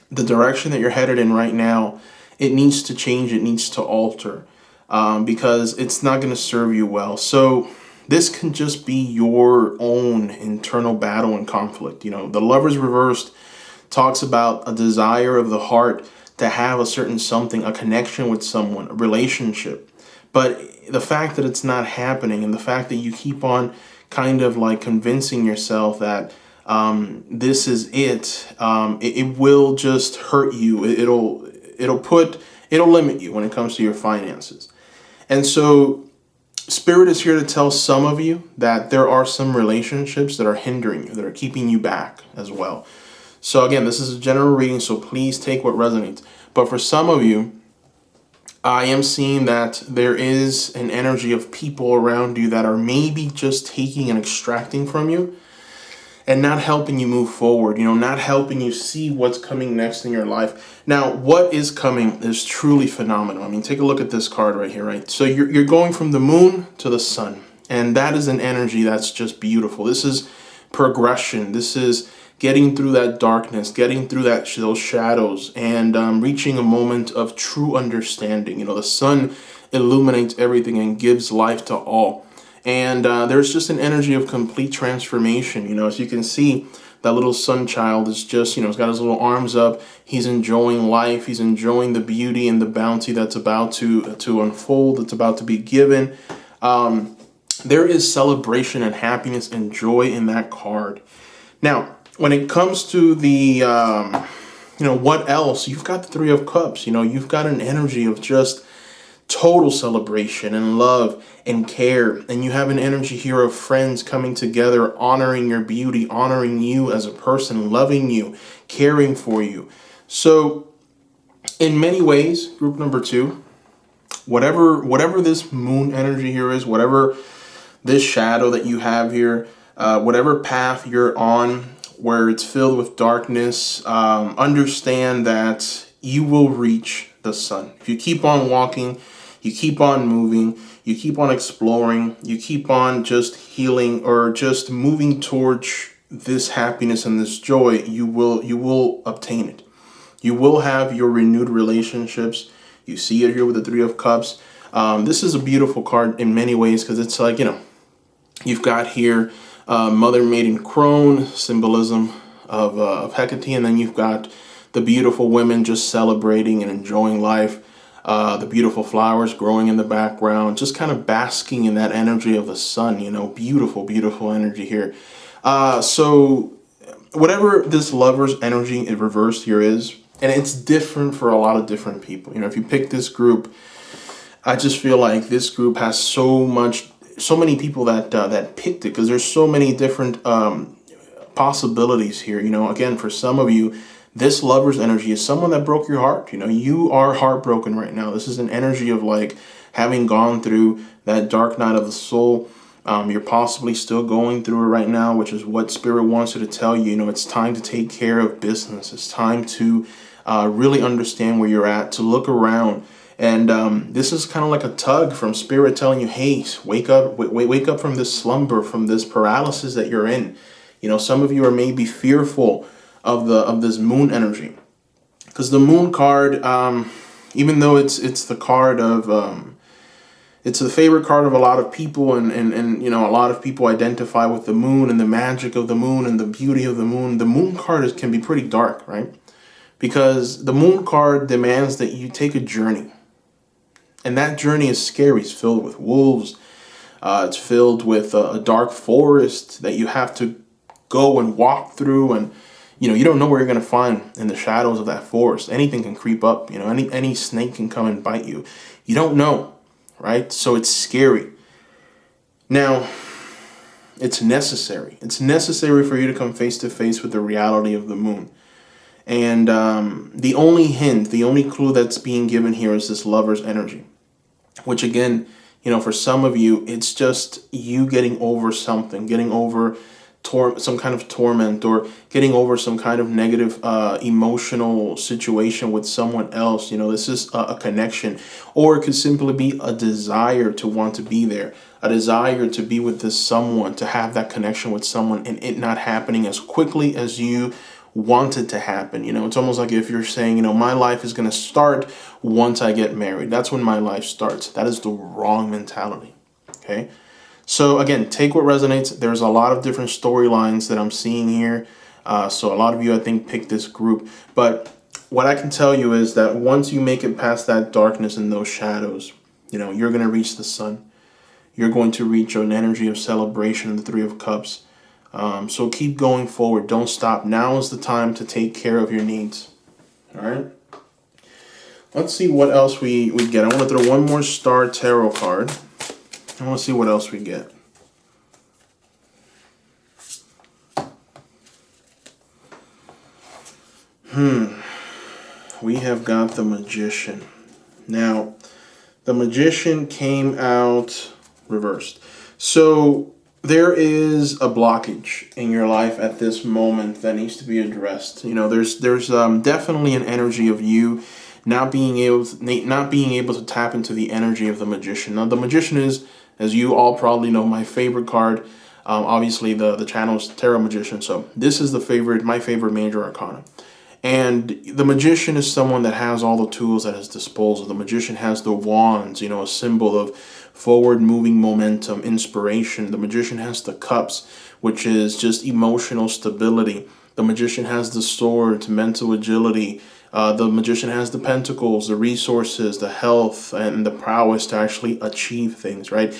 the direction that you're headed in right now, it needs to change. It needs to alter because it's not going to serve you well. So this can just be your own internal battle and conflict. You know, the Lover's reversed talks about a desire of the heart to have a certain something, a connection with someone, a relationship. But the fact that it's not happening, and the fact that you keep on kind of like convincing yourself that This is it. It will just hurt you. It'll limit you when it comes to your finances. And so Spirit is here to tell some of you that there are some relationships that are hindering you, that are keeping you back as well. So again, this is a general reading, so please take what resonates. But for some of you, I am seeing that there is an energy of people around you that are maybe just taking and extracting from you and not helping you move forward, not helping you see what's coming next in your life. Now, what is coming is truly phenomenal. I mean, take a look at this card right here, right? So you're going from the moon to the sun, and that is an energy that's just beautiful. This is progression. This is getting through that darkness, getting through those shadows, and reaching a moment of true understanding. The sun illuminates everything and gives life to all. And there's just an energy of complete transformation. As you can see, that little sun child is just, he's got his little arms up. He's enjoying life. He's enjoying the beauty and the bounty that's about to unfold, that's about to be given. There is celebration and happiness and joy in that card. Now, when it comes to the, what else? You've got the Three of Cups. You've got an energy of just total celebration and love and care. And you have an energy here of friends coming together, honoring your beauty, honoring you as a person, loving you, caring for you. So in many ways, group number 2, whatever this moon energy here is, whatever this shadow that you have here, whatever path you're on where it's filled with darkness, understand that you will reach the sun. If you keep on walking, you keep on moving, you keep on exploring, you keep on just healing or just moving towards this happiness and this joy, you will obtain it. You will have your renewed relationships. You see it here with the Three of Cups. This is a beautiful card in many ways because it's like, you've got here Mother Maiden Crone, symbolism of Hecate, and then you've got the beautiful women just celebrating and enjoying life. The beautiful flowers growing in the background, just kind of basking in that energy of the sun, beautiful, beautiful energy here. So whatever this lover's energy in reverse here is, and it's different for a lot of different people. If you pick this group, I just feel like this group has so many people that picked it because there's so many different possibilities here. Again, for some of you, this lover's energy is someone that broke your heart. You are heartbroken right now. This is an energy of like having gone through that dark night of the soul. You're possibly still going through it right now, which is what Spirit wants you to tell you. It's time to take care of business. It's time to really understand where you're at, to look around. And this is kind of like a tug from Spirit telling you, hey, wake up, wake up from this slumber, from this paralysis that you're in. Some of you are maybe fearful of this moon energy, because the moon card, even though it's the card of it's the favorite card of a lot of people, and a lot of people identify with the moon and the magic of the moon and the beauty of the moon. The moon card can be pretty dark, right? Because the moon card demands that you take a journey, and that journey is scary. It's filled with wolves. It's filled with a dark forest that you have to go and walk through, and you don't know where you're going to find in the shadows of that forest. Anything can creep up. Any snake can come and bite you. You don't know, right? So it's scary. Now, it's necessary. It's necessary for you to come face to face with the reality of the moon. And the only hint, the only clue that's being given here is this lover's energy, which again, for some of you, it's just you getting over something, getting over some kind of torment, or getting over some kind of negative emotional situation with someone else. This is a connection, or it could simply be a desire to want to be there, a desire to be with this someone, to have that connection with someone, and it not happening as quickly as you want it to happen. It's almost like if you're saying, my life is going to start once I get married. That's when my life starts. That is the wrong mentality. Okay. So again, take what resonates. There's a lot of different storylines that I'm seeing here. So a lot of you, I think, picked this group. But what I can tell you is that once you make it past that darkness and those shadows, you're going to reach the sun. You're going to reach an energy of celebration, the Three of Cups. So keep going forward. Don't stop. Now is the time to take care of your needs. All right. Let's see what else we get. I want to throw one more Star Tarot card. I want to see what else we get. We have got the Magician. Now, the Magician came out reversed. So there is a blockage in your life at this moment that needs to be addressed. You know, there's definitely an energy of you not being able to tap into the energy of the Magician. Now, the Magician is, as you all probably know, my favorite card. Obviously, the channel is Tarot Magician, so this is my favorite major arcana. And the Magician is someone that has all the tools at his disposal. The Magician has the wands, you know, a symbol of forward-moving momentum, inspiration. The Magician has the cups, which is just emotional stability. The Magician has the swords, mental agility. The Magician has the pentacles, the resources, the health, and the prowess to actually achieve things, right?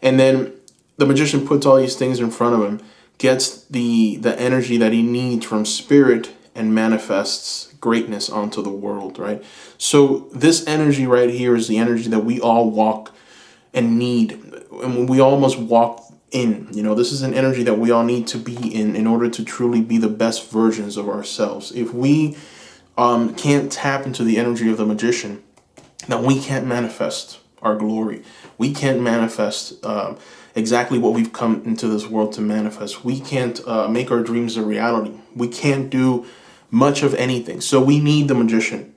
And then the Magician puts all these things in front of him, gets the energy that he needs from spirit, and manifests greatness onto the world, right? So this energy right here is the energy that we all walk and need, and we all must walk in. You know, this is an energy that we all need to be in order to truly be the best versions of ourselves. If we can't tap into the energy of the Magician, then we can't manifest our glory. We can't manifest exactly what we've come into this world to manifest. We can't make our dreams a reality. We can't do much of anything. So we need the Magician.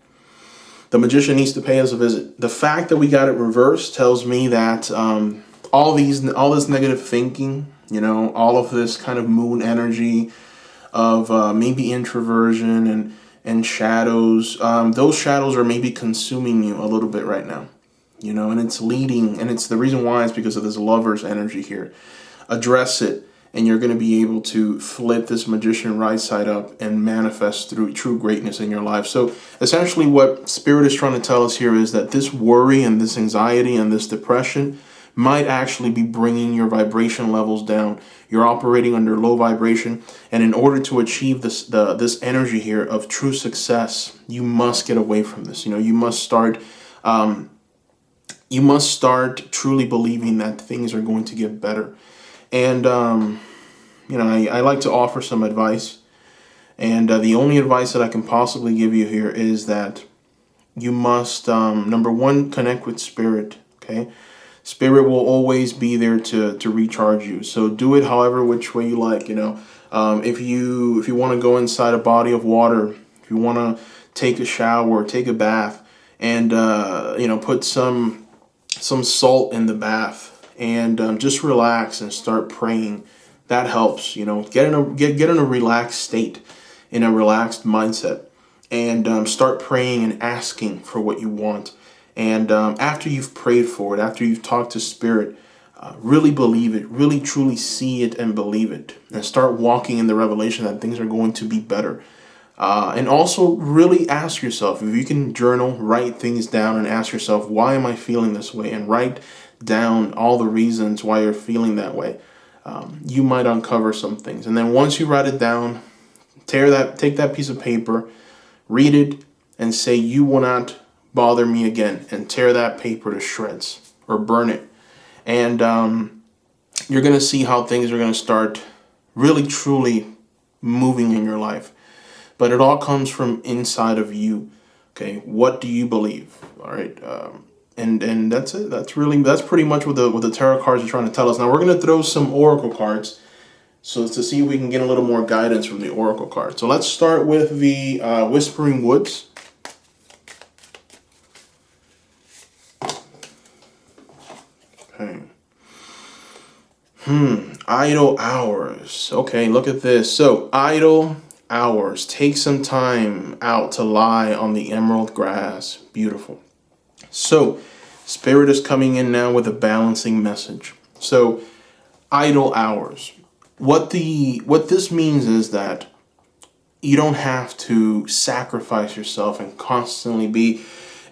The Magician needs to pay us a visit. The fact that we got it reversed tells me that all this negative thinking, you know, all of this kind of moon energy of maybe introversion and shadows, those shadows are maybe consuming you a little bit right now, you know, and it's leading, and it's the reason why is because of this Lover's energy here. Address it, and you're going to be able to flip this Magician right side up and manifest through true greatness in your life. So essentially what Spirit is trying to tell us here is that this worry and this anxiety and this depression might actually be bringing your vibration levels down. You're operating under low vibration, and in order to achieve this energy here of true success, you must get away from this. You know, you must start truly believing that things are going to get better. And you know, I like to offer some advice, and the only advice that I can possibly give you here is that you must number one, connect with Spirit. Okay. Spirit will always be there to recharge you. So do it however which way you like. You know, if you want to go inside a body of water, if you want to take a shower, take a bath, and you know, put some salt in the bath, and just relax and start praying. That helps. You know, get in a relaxed state, in a relaxed mindset, and start praying and asking for what you want. And after you've prayed for it, after you've talked to Spirit, really believe it, really truly see it and believe it, and start walking in the revelation that things are going to be better. And also really ask yourself, if you can journal, write things down and ask yourself, why am I feeling this way? And write down all the reasons why you're feeling that way. You might uncover some things. And then once you write it down, take that piece of paper, read it, and say, you will not bother me again, and tear that paper to shreds or burn it. And you're going to see how things are going to start really truly moving in your life. But it all comes from inside of you. Okay, what do you believe? All right, and that's it. That's pretty much what the tarot cards are trying to tell us. Now we're going to throw some oracle cards, so to see if we can get a little more guidance from the oracle cards. So let's start with the Whispering Woods. Okay. Idle hours. Okay, look at this. So idle hours. Take some time out to lie on the emerald grass. Beautiful. So Spirit is coming in now with a balancing message. So idle hours. What this means is that you don't have to sacrifice yourself and constantly be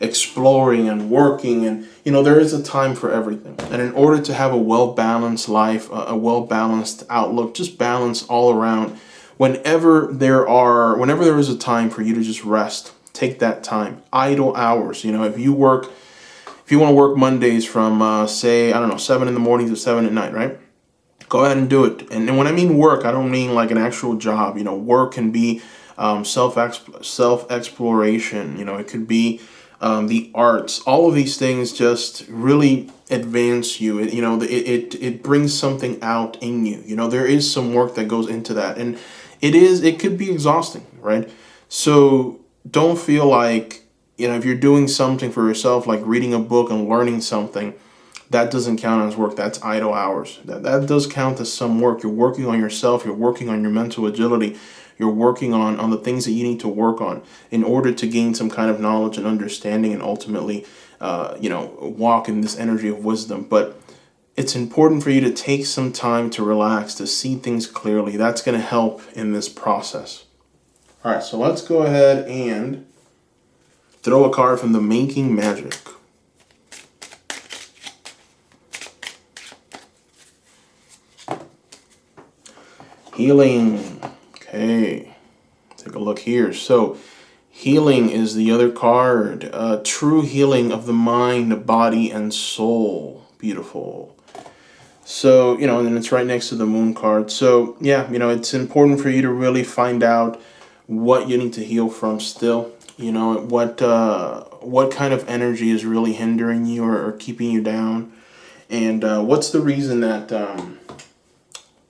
exploring and working, and there is a time for everything. And in order to have a well-balanced life, a well-balanced outlook, just balance all around, whenever there is a time for you to just rest, take that time. Idle hours. If you want to work Mondays from say, I don't know, 7 in the morning to 7 at night, right? Go ahead and do it. And when I mean work, I don't mean like an actual job. Work can be self-exploration. It could be the arts. All of these things just really advance you. It brings something out in you. There is some work that goes into that, and it could be exhausting, right? So don't feel like, if you're doing something for yourself, like reading a book and learning something, that doesn't count as work. That's idle hours. That does count as some work. You're working on yourself. You're working on your mental agility. You're working on the things that you need to work on in order to gain some kind of knowledge and understanding, and ultimately, walk in this energy of wisdom. But it's important for you to take some time to relax, to see things clearly. That's going to help in this process. All right, so let's go ahead and throw a card from the Making Magic. Healing. Okay, take a look here. So healing is the other card. True healing of the mind, body, and soul. Beautiful. So, and then it's right next to the Moon card. So, yeah, it's important for you to really find out what you need to heal from still. What kind of energy is really hindering you or keeping you down. And what's the reason that...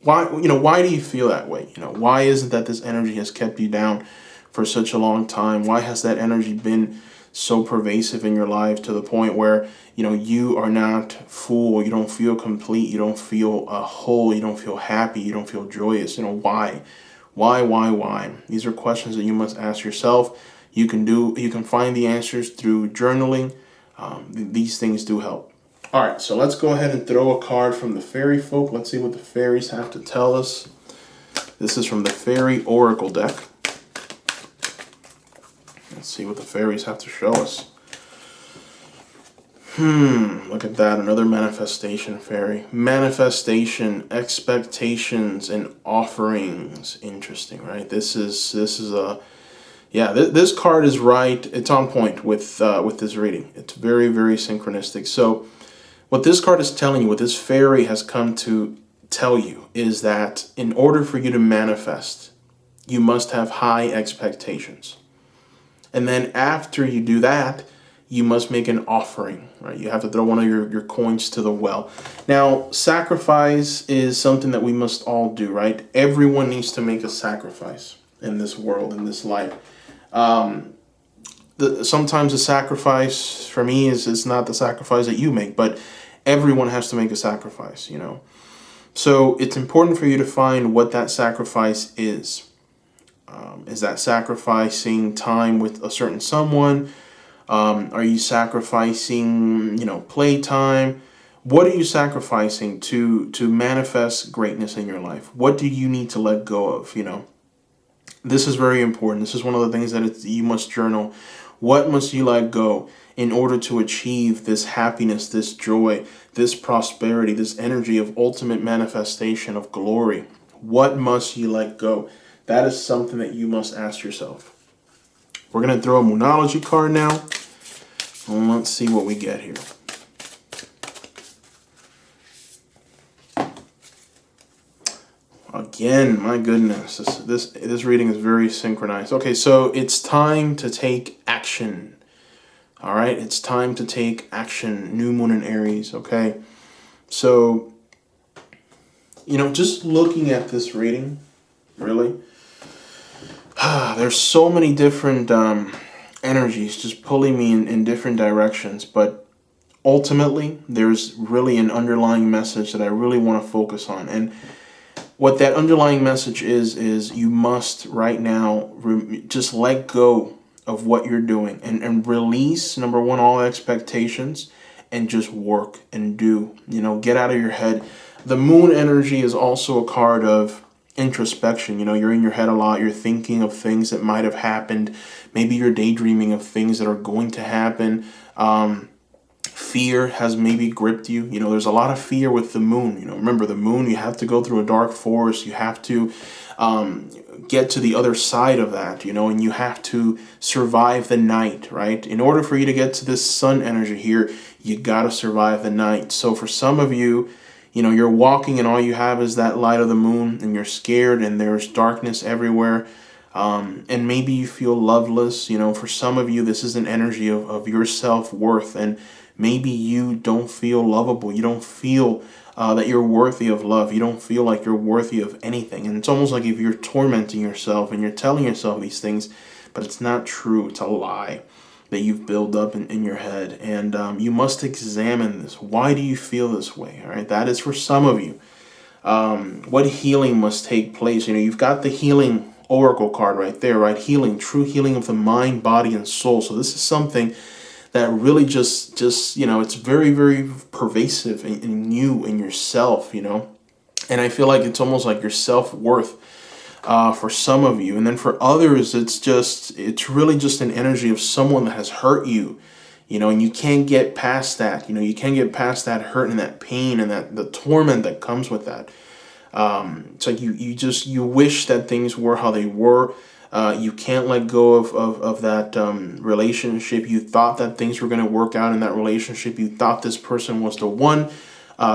why do you feel that way? Why is it that this energy has kept you down for such a long time? Why has that energy been so pervasive in your life to the point where, you are not full, you don't feel complete, you don't feel whole, you don't feel happy, you don't feel joyous? Why? Why? These are questions that you must ask yourself. You can find the answers through journaling. These things do help. All right, so let's go ahead and throw a card from the Fairy Folk. Let's see what the fairies have to tell us. This is from the Fairy Oracle deck. Let's see what the fairies have to show us. Look at that, another manifestation fairy. Manifestation, expectations, and offerings. Interesting, right? This card is right. It's on point with this reading. It's very, very synchronistic. So what this card is telling you, what this fairy has come to tell you, is that in order for you to manifest, you must have high expectations. And then after you do that, you must make an offering, right? You have to throw one of your coins to the well. Now, sacrifice is something that we must all do, right? Everyone needs to make a sacrifice in this world, in this life. Sometimes the sacrifice for me is not the sacrifice that you make, but everyone has to make a sacrifice, So it's important for you to find what that sacrifice is. Is that sacrificing time with a certain someone? Are you sacrificing, playtime? What are you sacrificing to manifest greatness in your life? What do you need to let go of, This is very important. This is one of the things that you must journal. What must you let go in order to achieve this happiness, this joy, this prosperity, this energy of ultimate manifestation of glory? What must you let go? That is something that you must ask yourself. We're going to throw a Moonology card now. And let's see what we get here. Again, my goodness, this reading is very synchronized. Okay, so it's time to take action. All right, it's time to take action. New moon in Aries, okay? So, just looking at this reading, really, there's so many different energies just pulling me in different directions, but ultimately, there's really an underlying message that I really want to focus on. And what that underlying message is you must right now just let go of what you're doing and release, number one, all expectations, and just work and do. Get out of your head. The moon energy is also a card of introspection. You know, you're in your head a lot. You're thinking of things that might have happened. Maybe you're daydreaming of things that are going to happen. Fear has maybe gripped you. You know, there's a lot of fear with the moon. You know, remember the moon, you have to go through a dark forest. You have to get to the other side of that, you know, and you have to survive the night, right? In order for you to get to this sun energy here, you got to survive the night. So for some of you, you know, you're walking and all you have is that light of the moon and you're scared and there's darkness everywhere. And maybe you feel loveless. You know, for some of you, this is an energy of your self-worth, and maybe you don't feel lovable. You don't feel that you're worthy of love. You don't feel like you're worthy of anything. And it's almost like if you're tormenting yourself and you're telling yourself these things, but it's not true. It's a lie that you've built up in your head. And you must examine this. Why do you feel this way? All right, that is for some of you. What healing must take place? You know, you've got the healing oracle card right there, right? Healing, true healing of the mind, body, and soul. So this is something that really just you know, it's very, very pervasive in you, in yourself, you know. And I feel like it's almost like your self-worth for some of you. And then for others, it's really just an energy of someone that has hurt you, you know, and you can't get past that. You know, you can't get past that hurt and that pain and that the torment that comes with that. It's like you wish that things were how they were. You can't let go of that relationship. You thought that things were going to work out in that relationship. You thought this person was the one.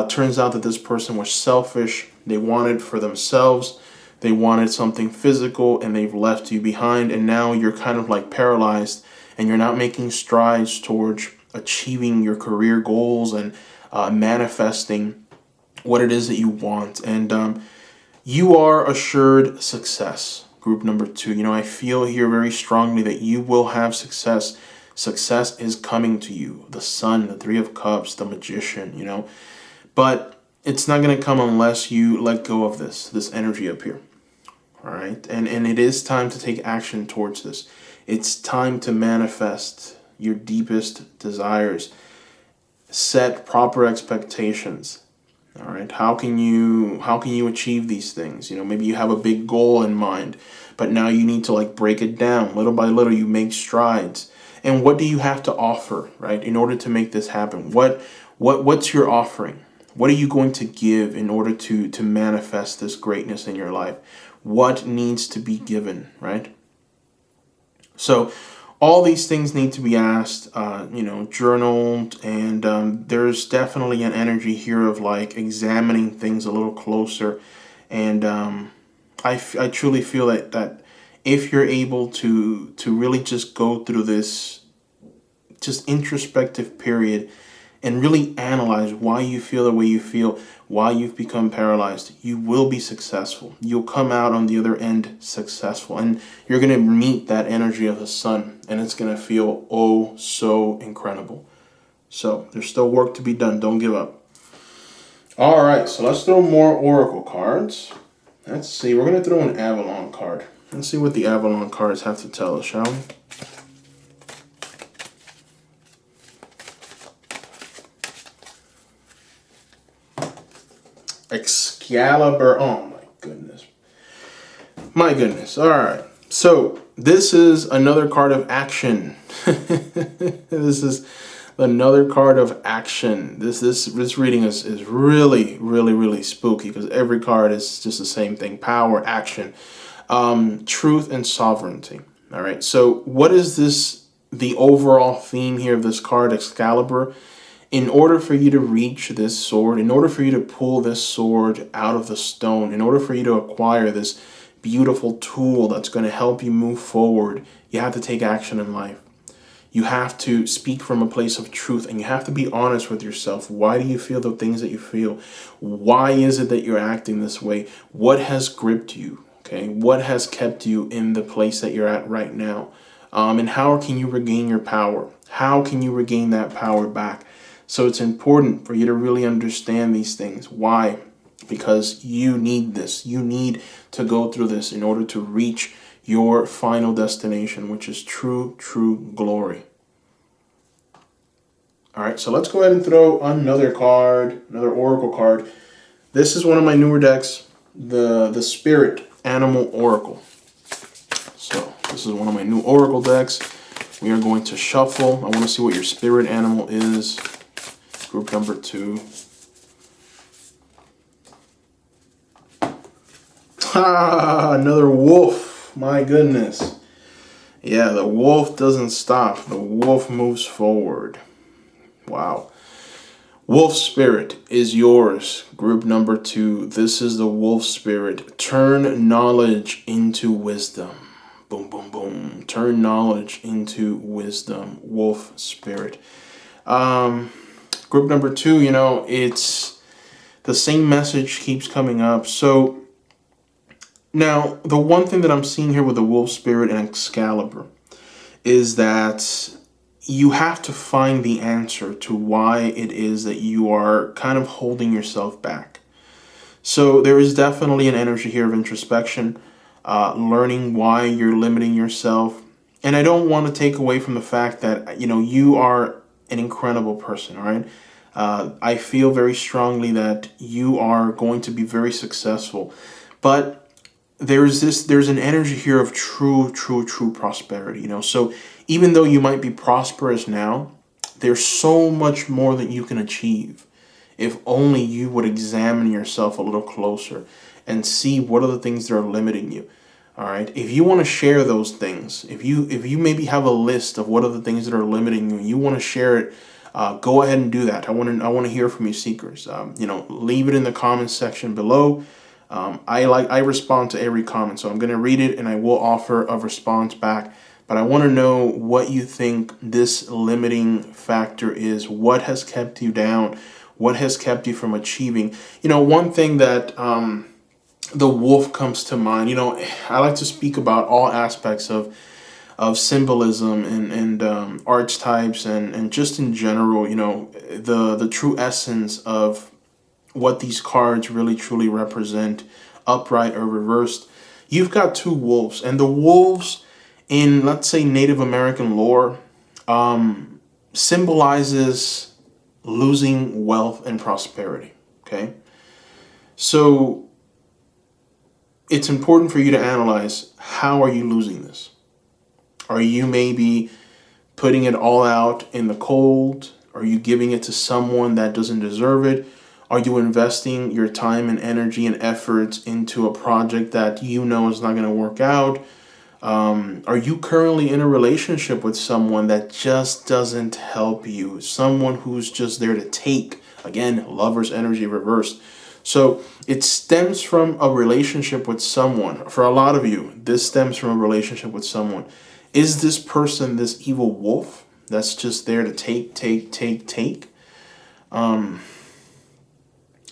Turns out that this person was selfish. They wanted for themselves. They wanted something physical, and they've left you behind. And now you're kind of like paralyzed, and you're not making strides towards achieving your career goals and manifesting what it is that you want. And you are assured success. Group number 2, you know, I feel here very strongly that you will have success. Success is coming to you. The Sun, the 3 of Cups, the Magician, you know. But it's not going to come unless you let go of this energy up here. All right? And it is time to take action towards this. It's time to manifest your deepest desires. Set proper expectations. All right, how can you achieve these things? You know, maybe you have a big goal in mind, but now you need to like break it down. Little by little, you make strides. And what do you have to offer, right, in order to make this happen? What's your offering? What are you going to give in order to manifest this greatness in your life? What needs to be given, right? So all these things need to be asked, you know, journaled, and there's definitely an energy here of like examining things a little closer. And I truly feel that if you're able to really just go through this just introspective period and really analyze why you feel the way you feel, why you've become paralyzed, you will be successful. You'll come out on the other end successful, and you're going to meet that energy of the Sun, and it's going to feel oh so incredible. So there's still work to be done. Don't give up. All right, so let's throw more oracle cards. Let's see. We're going to throw an Avalon card. Let's see what the Avalon cards have to tell us, shall we? Excalibur. Oh my goodness. My goodness. All right. So this is another card of action. This is another card of action. This reading is really, really, really spooky because every card is just the same thing. Power, action, truth, and sovereignty. All right. So what is this? The overall theme here of this card, Excalibur. In order for you to reach this sword, in order for you to pull this sword out of the stone, in order for you to acquire this beautiful tool that's going to help you move forward, you have to take action in life. You have to speak from a place of truth, and you have to be honest with yourself. Why do you feel the things that you feel? Why is it that you're acting this way? What has gripped you? Okay, what has kept you in the place that you're at right now? And how can you regain your power? How can you regain that power back? So it's important for you to really understand these things. Why? Because you need this. You need to go through this in order to reach your final destination, which is true glory. All right, so let's go ahead and throw another card, another oracle card. This is one of my newer decks. the Spirit Animal Oracle. So this is one of my new Oracle decks. We are going to shuffle. I want to see what your spirit animal is. Group number 2. Ah, another wolf. My goodness. Yeah, the wolf doesn't stop. The wolf moves forward. Wow. Wolf spirit is yours. Group number 2. This is the wolf spirit. Turn knowledge into wisdom. Boom, boom, boom. Turn knowledge into wisdom. Wolf spirit. Group number 2, you know, it's the same message keeps coming up. So now, the one thing that I'm seeing here with the wolf spirit and Excalibur is that you have to find the answer to why it is that you are kind of holding yourself back. So there is definitely an energy here of introspection, learning why you're limiting yourself. And I don't want to take away from the fact that, you know, you are an incredible person, all right? I feel very strongly that you are going to be very successful. But there's an energy here of true prosperity, you know. So even though you might be prosperous now, there's so much more that you can achieve if only you would examine yourself a little closer and see what are the things that are limiting you. All right. If you want to share those things, if you maybe have a list of what are the things that are limiting you, and you want to share it, go ahead and do that. I want to hear from you, seekers. You know, leave it in the comments section below. I respond to every comment, so I'm going to read it and I will offer a response back. But I want to know what you think this limiting factor is. What has kept you down? What has kept you from achieving? You know, one thing that the wolf comes to mind. You know, I like to speak about all aspects of symbolism and archetypes and just in general. You know, the true essence of what these cards really truly represent, upright or reversed. You've got 2 wolves, and the wolves in, let's say, Native American lore symbolizes losing wealth and prosperity. Okay, so it's important for you to analyze, how are you losing this? Are you maybe putting it all out in the cold? Are you giving it to someone that doesn't deserve it? Are you investing your time and energy and efforts into a project that you know is not going to work out? Are you currently in a relationship with someone that just doesn't help you? Someone who's just there to take. Again, lover's energy reversed. So it stems from a relationship with someone. For a lot of you, this stems from a relationship with someone. Is this person this evil wolf that's just there to take?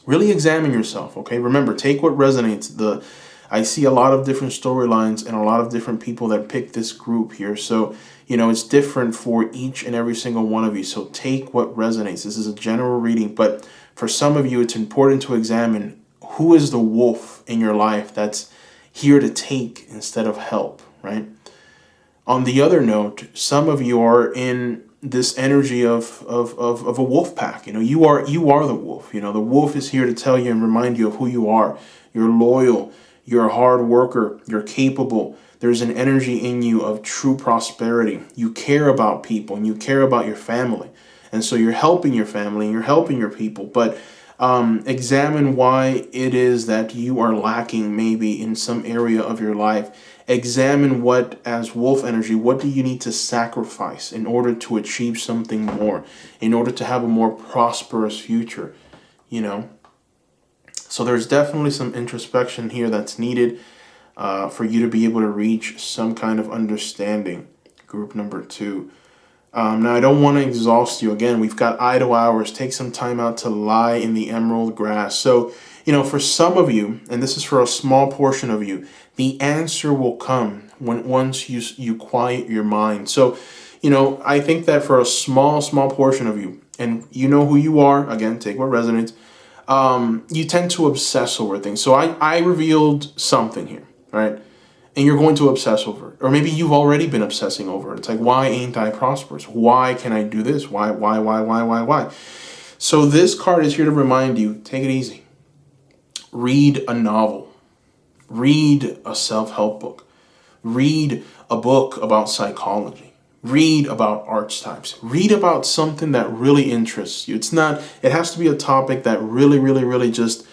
Really examine yourself, okay? Remember, take what resonates. I see a lot of different storylines and a lot of different people that pick this group here. So, you know, it's different for each and every single one of you. So take what resonates. This is a general reading, but for some of you, it's important to examine who is the wolf in your life that's here to take instead of help, right? On the other note, some of you are in this energy of a wolf pack. You know, you are the wolf. You know, the wolf is here to tell you and remind you of who you are. You're loyal, you're a hard worker, you're capable. There's an energy in you of true prosperity. You care about people and you care about your family. And so you're helping your family and you're helping your people. But examine why it is that you are lacking maybe in some area of your life. Examine what, as wolf energy, what do you need to sacrifice in order to achieve something more, in order to have a more prosperous future, you know? So there's definitely some introspection here that's needed for you to be able to reach some kind of understanding. Group number 2. Now, I don't want to exhaust you. Again, we've got idle hours. Take some time out to lie in the emerald grass. So, you know, for some of you, and this is for a small portion of you, the answer will come once you quiet your mind. So, you know, I think that for a small portion of you, and you know who you are, again, take what resonates, you tend to obsess over things. So I revealed something here, right? And you're going to obsess over it. Or maybe you've already been obsessing over it. It's like, why ain't I prosperous? Why can I do this? Why? So this card is here to remind you, take it easy. Read a novel. Read a self-help book. Read a book about psychology. Read about archetypes. Read about something that really interests you. It has to be a topic that really just,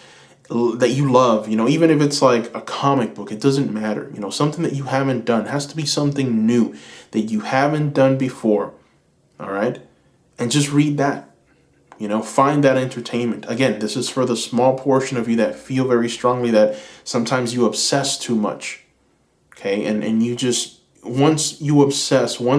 that you love, even if it's like a comic book, it doesn't matter. Something that you haven't done. It has to be something new that you haven't done before. All right? And just read that. Find that entertainment. Again, this is for the small portion of you that feel very strongly that sometimes you obsess too much. Okay? And you just, once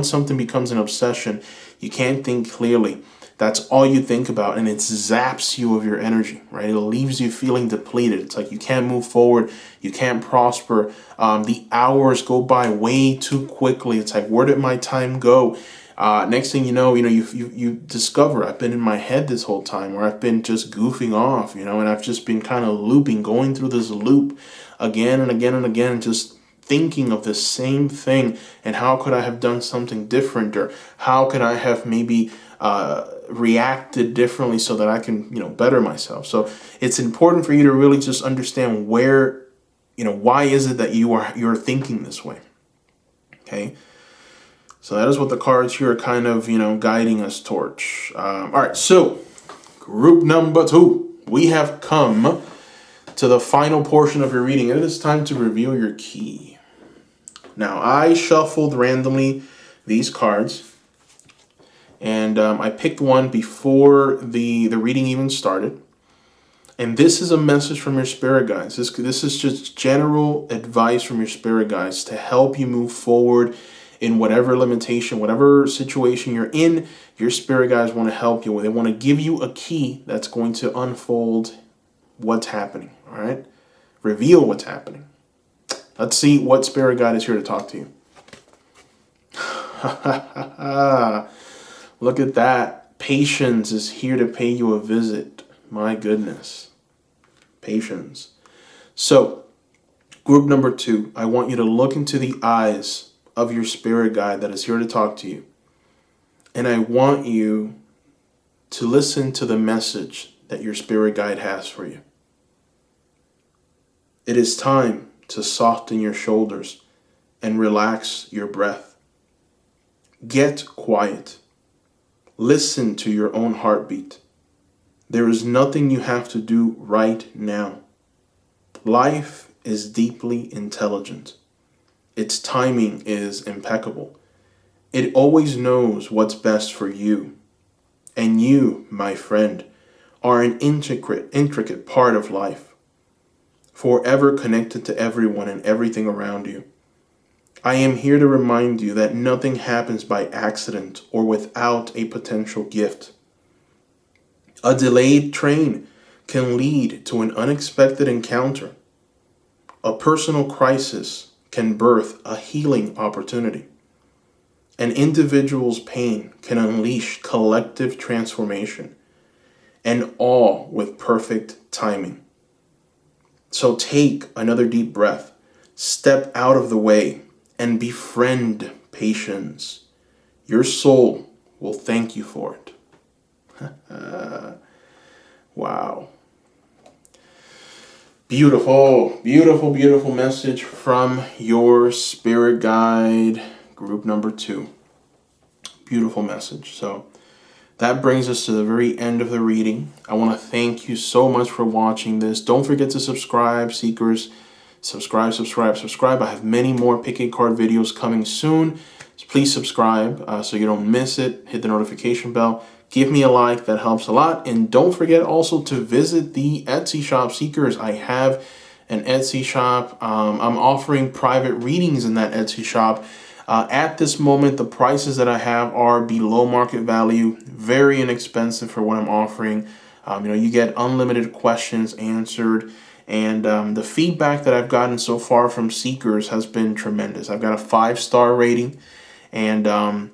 something becomes an obsession, you can't think clearly. That's all you think about, and it zaps you of your energy, right? It leaves you feeling depleted. It's like you can't move forward, you can't prosper. The hours go by way too quickly. It's like, where did my time go? Next thing you know, you discover I've been in my head this whole time, or I've been just goofing off, and I've just been kind of looping, going through this loop again and again and again, just thinking of the same thing. And how could I have done something different, or how could I have maybe reacted differently so that I can, better myself? So it's important for you to really just understand where, why is it that you're thinking this way? Okay. So that is what the cards here are kind of, guiding us towards. All right, so group number 2. We have come to the final portion of your reading. It is time to reveal your key. Now, I shuffled randomly these cards, and I picked one before the reading even started. And this is a message from your spirit guides. This is just general advice from your spirit guides to help you move forward in whatever limitation, whatever situation you're in. Your spirit guides want to help you. They want to give you a key that's going to unfold what's happening, all right? Reveal what's happening. Let's see what spirit guide is here to talk to you. Look at that. Patience is here to pay you a visit. My goodness. Patience. So, group number 2, I want you to look into the eyes of your spirit guide that is here to talk to you. And I want you to listen to the message that your spirit guide has for you. It is time to soften your shoulders and relax your breath. Get quiet. Listen to your own heartbeat. There is nothing you have to do right now. Life is deeply intelligent. Its timing is impeccable. It always knows what's best for you. And you, my friend, are an intricate part of life, forever connected to everyone and everything around you. I am here to remind you that nothing happens by accident or without a potential gift. A delayed train can lead to an unexpected encounter. A personal crisis can birth a healing opportunity. An individual's pain can unleash collective transformation, and all with perfect timing. So take another deep breath, step out of the way, and befriend patience. Your soul will thank you for it. Wow. Beautiful, beautiful, beautiful message from your spirit guide, group number 2. Beautiful message. So that brings us to the very end of the reading. I want to thank you so much for watching this. Don't forget to subscribe, seekers. Subscribe. I have many more pick a card videos coming soon. So please subscribe so you don't miss it. Hit the notification bell. Give me a like, that helps a lot. And don't forget also to visit the Etsy shop, seekers. I have an Etsy shop. I'm offering private readings in that Etsy shop. At this moment, the prices that I have are below market value, very inexpensive for what I'm offering. You get unlimited questions answered. And the feedback that I've gotten so far from seekers has been tremendous. I've got a 5-star rating. And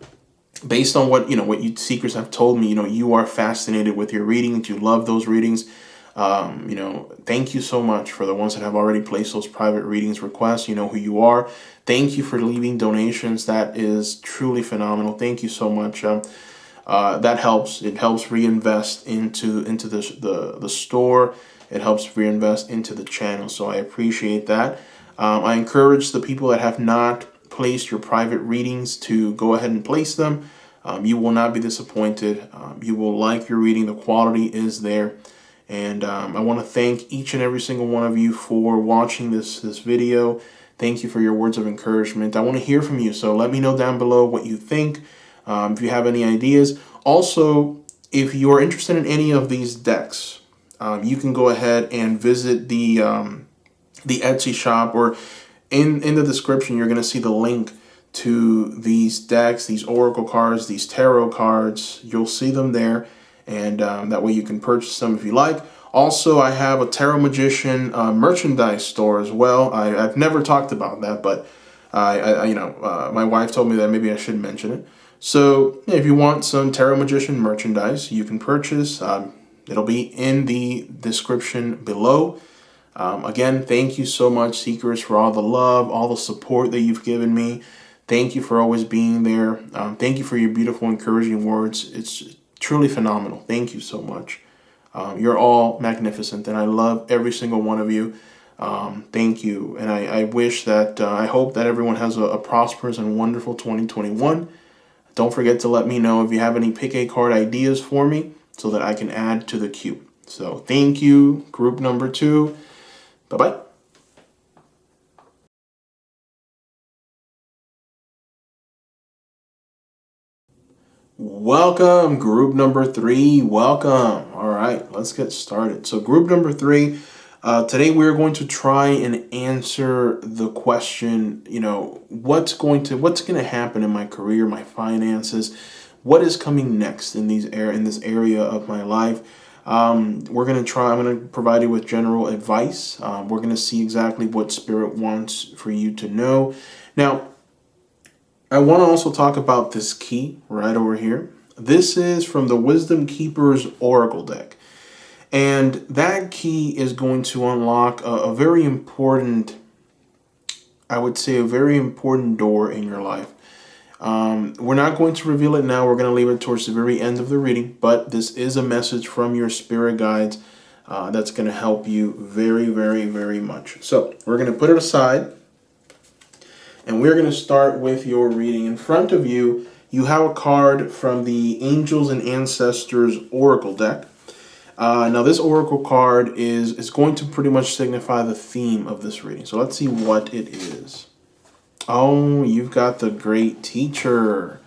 based on what you seekers have told me, you are fascinated with your readings, you love those readings. Thank you so much for the ones that have already placed those private readings requests. You know who you are. Thank you for leaving donations. That is truly phenomenal. Thank you so much. That helps. It helps reinvest into the store it helps reinvest into the channel. So I appreciate that. I encourage the people that have not placed your private readings to go ahead and place them. You will not be disappointed. You will like your reading. The quality is there. And I want to thank each and every single one of you for watching this video. Thank you for your words of encouragement. I want to hear from you, so let me know down below what you think, if you have any ideas. Also, if you are interested in any of these decks, you can go ahead and visit the Etsy shop, or in the description, you're going to see the link to these decks, these oracle cards, these tarot cards. You'll see them there, and that way you can purchase them if you like. Also, I have a Tarot Magician merchandise store as well. I've never talked about that, but my wife told me that maybe I should mention it. So if you want some Tarot Magician merchandise, you can purchase. It'll be in the description below. Again, thank you so much, Seekers, for all the love, all the support that you've given me. Thank you for always being there. Thank you for your beautiful, encouraging words. It's truly phenomenal. Thank you so much. You're all magnificent, and I love every single one of you. Thank you. And I wish that, I hope that everyone has a prosperous and wonderful 2021. Don't forget to let me know if you have any pick a card ideas for me so that I can add to the queue. So thank you, group number 2. Bye-bye. Welcome, group number 3. Welcome. All right, let's get started. So group number 3, today we're going to try and answer the question, what's going to happen in my career, my finances, what is coming next in this area of my life. I'm going to provide you with general advice. We're going to see exactly what Spirit wants for you to know. Now, I want to also talk about this key right over here. This is from the Wisdom Keeper's Oracle deck. And that key is going to unlock a very important, I would say, a very important door in your life. We're not going to reveal it now. We're going to leave it towards the very end of the reading. But this is a message from your spirit guides that's going to help you very, very, very much. So we're going to put it aside. And we're going to start with your reading. In front of you, you have a card from the Angels and Ancestors Oracle deck. Now, this Oracle card is going to pretty much signify the theme of this reading. So let's see what it is. Oh, you've got the Great Teacher.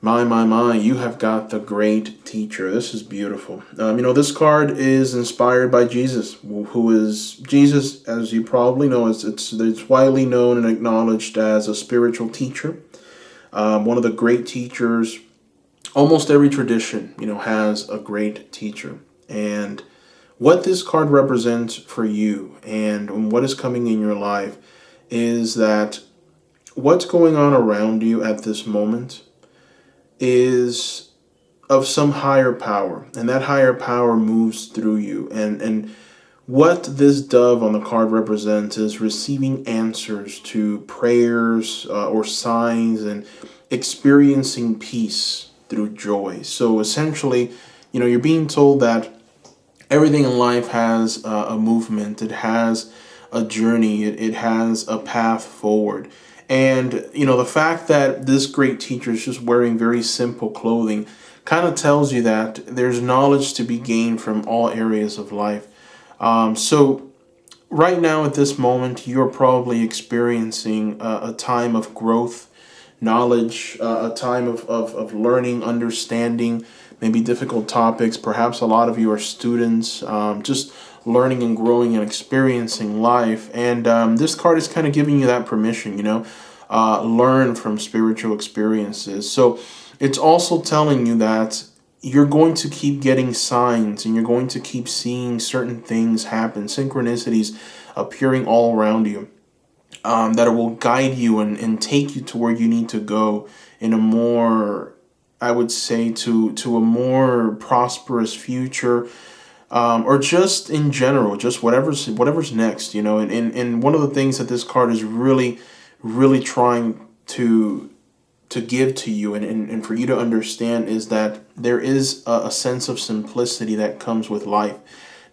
My, you have got the Great Teacher. This is beautiful. This card is inspired by Jesus, who is, Jesus, as you probably know, it's widely known and acknowledged as a spiritual teacher. One of the great teachers. Almost every tradition, has a great teacher. And what this card represents for you and what is coming in your life is that what's going on around you at this moment is of some higher power, and that higher power moves through you. And what this dove on the card represents is receiving answers to prayers or signs, and experiencing peace through joy. So essentially, you're being told that everything in life has a movement. It has a journey. It has a path forward. And, the fact that this great teacher is just wearing very simple clothing kind of tells you that there's knowledge to be gained from all areas of life. So right now at this moment, you're probably experiencing a time of growth, knowledge, a time of learning, understanding, maybe difficult topics. Perhaps a lot of you are students, just learning and growing and experiencing life. And this card is kind of giving you that permission, learn from spiritual experiences. So it's also telling you that you're going to keep getting signs, and you're going to keep seeing certain things happen, synchronicities appearing all around you, that it will guide you and take you to where you need to go in a more, I would say, to a more prosperous future, or just in general, just whatever's next, and one of the things that this card is really, really trying to give to you and for you to understand is that there is a sense of simplicity that comes with life.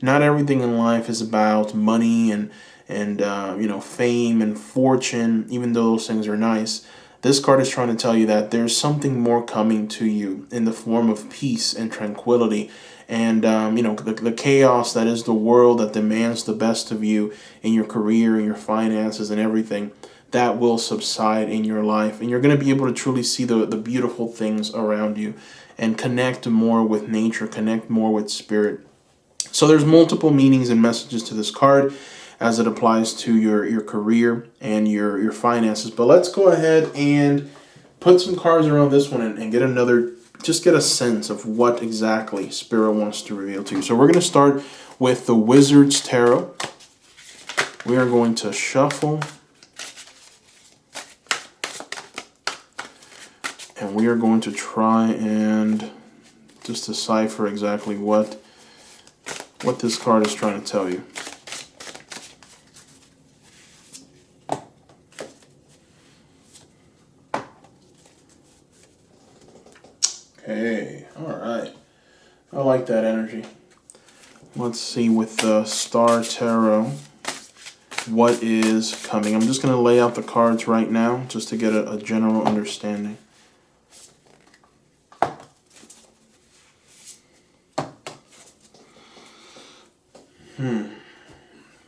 Not everything in life is about money and fame and fortune, even though those things are nice. This card is trying to tell you that there's something more coming to you in the form of peace and tranquility. And, the chaos that is the world that demands the best of you in your career and your finances and everything, that will subside in your life. And you're going to be able to truly see the beautiful things around you and connect more with nature, connect more with spirit. So there's multiple meanings and messages to this card as it applies to your career and your finances. But let's go ahead and put some cards around this one and get a sense of what exactly Spirit wants to reveal to you. So we're going to start with the Wizard's Tarot. We are going to shuffle. And we are going to try and just decipher exactly what this card is trying to tell you. Okay, all right. I like that energy. Let's see with the Star Tarot what is coming. I'm just going to lay out the cards right now just to get a general understanding.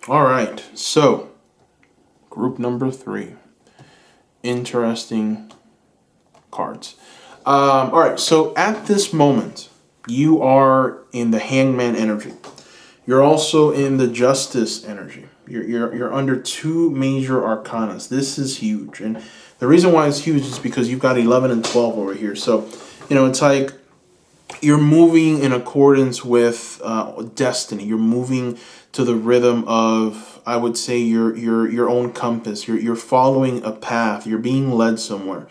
All right, so group number 3. Interesting cards. All right, so at this moment, you are in the Hangman energy. You're also in the Justice energy. You're under 2 major arcanas. This is huge, and the reason why it's huge is because you've got 11 and 12 over here. So, it's like you're moving in accordance with destiny. You're moving to the rhythm of, I would say, your own compass. You're following a path. You're being led somewhere.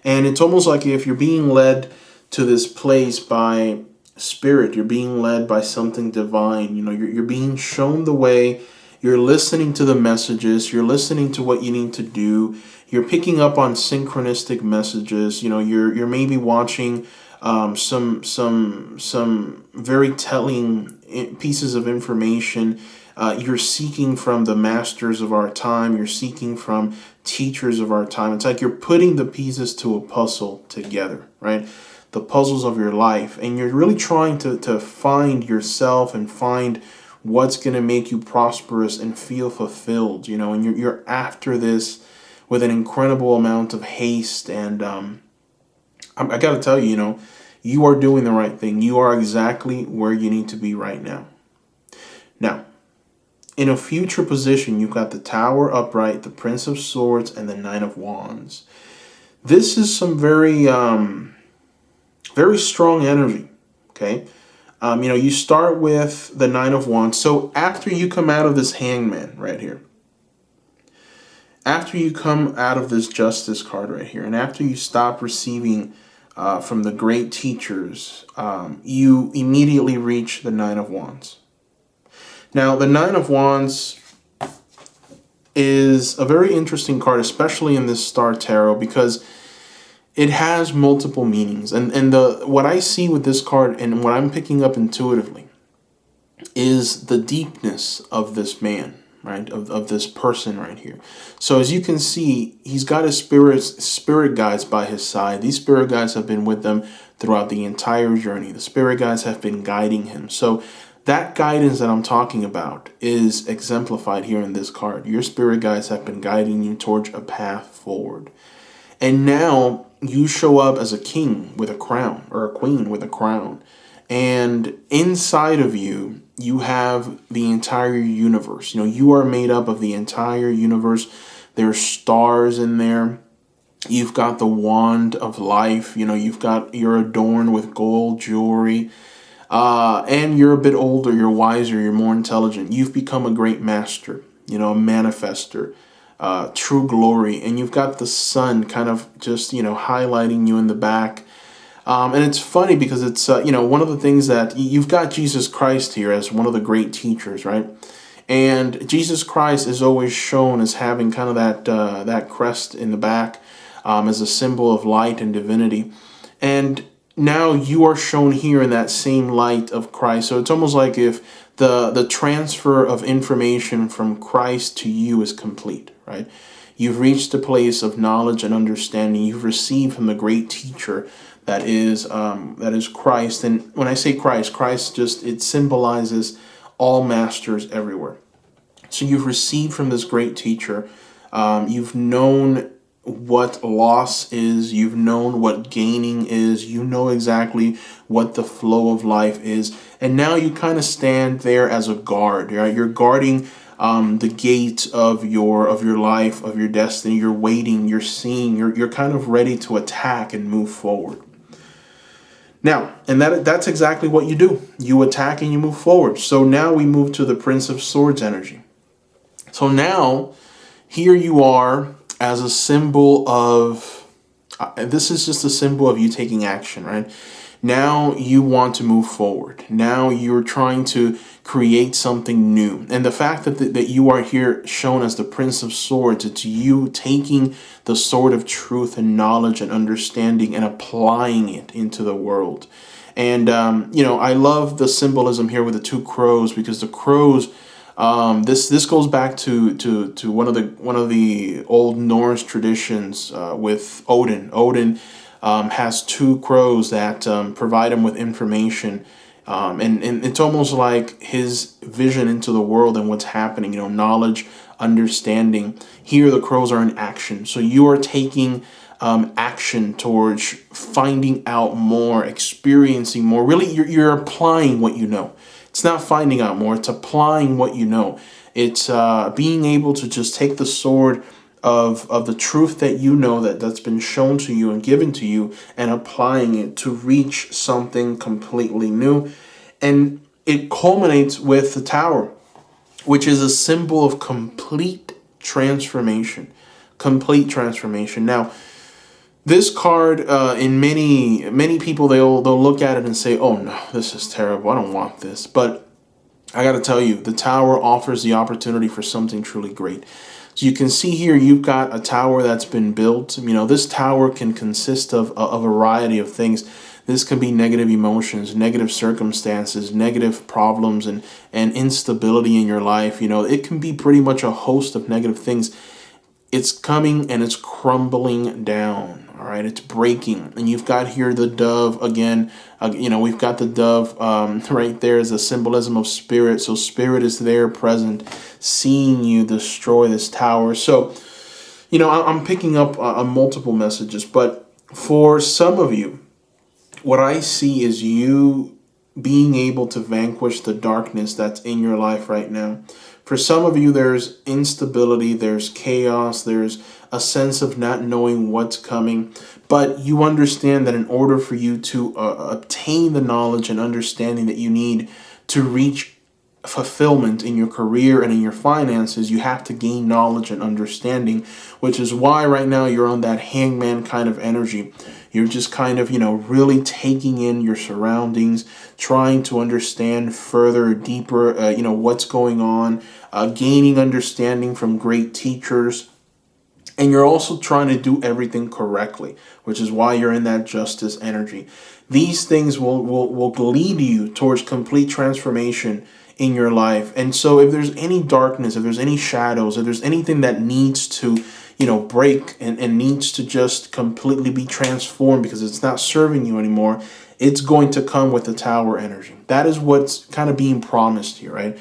And it's almost like if you're being led to this place by Spirit, you're being led by something divine. You're being shown the way. You're listening to the messages. You're listening to what you need to do. You're picking up on synchronistic messages. You're maybe watching some very telling pieces of information. You're seeking from the masters of our time. You're seeking from teachers of our time. It's like you're putting the pieces to a puzzle together, right? The puzzles of your life. And you're really trying to find yourself and find what's going to make you prosperous and feel fulfilled, and you're after this with an incredible amount of haste. And I got to tell you, you are doing the right thing. You are exactly where you need to be right now. Now, in a future position, you've got the Tower upright, the Prince of Swords, and the Nine of Wands. This is some very, very strong energy, okay? You start with the Nine of Wands. So after you come out of this Hangman right here, after you come out of this Justice card right here, and after you stop receiving from the great teachers, you immediately reach the Nine of Wands. Now, the Nine of Wands is a very interesting card, especially in this Star Tarot, because it has multiple meanings. And what I see with this card and what I'm picking up intuitively is the deepness of this man, right? Of this person right here. So as you can see, he's got his spirit guides by his side. These spirit guides have been with them throughout the entire journey. The spirit guides have been guiding him. So that guidance that I'm talking about is exemplified here in this card. Your spirit guides have been guiding you towards a path forward. And now you show up as a king with a crown, or a queen with a crown. And inside of you, you have the entire universe. You are made up of the entire universe. There's stars in there. You've got the wand of life. You're adorned with gold jewelry. And you're a bit older, you're wiser, you're more intelligent. You've become a great master, a manifester, true glory. And you've got the sun kind of just, highlighting you in the back. And it's funny because it's, one of the things that you've got Jesus Christ here as one of the great teachers, right? And Jesus Christ is always shown as having kind of that crest in the back as a symbol of light and divinity. And now you are shown here in that same light of Christ. So it's almost like if the transfer of information from Christ to you is complete, right? You've reached a place of knowledge and understanding. You've received from the great teacher that is Christ. And when I say Christ, Christ just, it symbolizes all masters everywhere. So you've received from this great teacher. You've known what loss is. You've known what gaining is. You know exactly what the flow of life is. And now you kind of stand there as a guard, right? You're guarding the gate of your life, of your destiny. You're waiting, you're seeing, you're kind of ready to attack and move forward. Now, and that's exactly what you do. You attack and you move forward. So now we move to the Prince of Swords energy. So now, here you are as a symbol of, this is just a symbol of you taking action, right? Now you want to move forward. Now you're trying to create something new. And the fact that you are here shown as the Prince of Swords, it's you taking the sword of truth and knowledge and understanding and applying it into the world. And, I love the symbolism here with the two crows, because the crows, this goes back to one of the old Norse traditions with Odin. Odin has two crows that provide him with information, and it's almost like his vision into the world and what's happening. Knowledge, understanding. Here, the crows are in action, so you are taking action towards finding out more, experiencing more. Really, you're applying what you know. It's not finding out more, it's applying what you know. It's being able to just take the sword of the truth that you know, that's been shown to you and given to you, and applying it to reach something completely new. And it culminates with the Tower, which is a symbol of complete transformation. Complete transformation. Now, this card, in many people, they'll look at it and say, "Oh no, this is terrible. I don't want this." But I got to tell you, the Tower offers the opportunity for something truly great. So you can see here, you've got a tower that's been built. This tower can consist of a variety of things. This can be negative emotions, negative circumstances, negative problems, and instability in your life. It can be pretty much a host of negative things. It's coming and it's crumbling down. All right, it's breaking. And you've got here the dove again. We've got the dove right there as a symbolism of spirit. So spirit is there present, seeing you destroy this tower. So, I'm picking up multiple messages. But for some of you, what I see is you being able to vanquish the darkness that's in your life right now. For some of you, there's instability, there's chaos, there's a sense of not knowing what's coming. But you understand that in order for you to obtain the knowledge and understanding that you need to reach fulfillment in your career and in your finances, you have to gain knowledge and understanding, which is why right now you're on that hangman kind of energy. You're just kind of, really taking in your surroundings, trying to understand further, deeper, what's going on, gaining understanding from great teachers. And you're also trying to do everything correctly, which is why you're in that justice energy. These things will lead you towards complete transformation in your life. And so if there's any darkness, if there's any shadows, if there's anything that needs to break and needs to just completely be transformed because it's not serving you anymore, it's going to come with the Tower energy. That is what's kind of being promised here, right?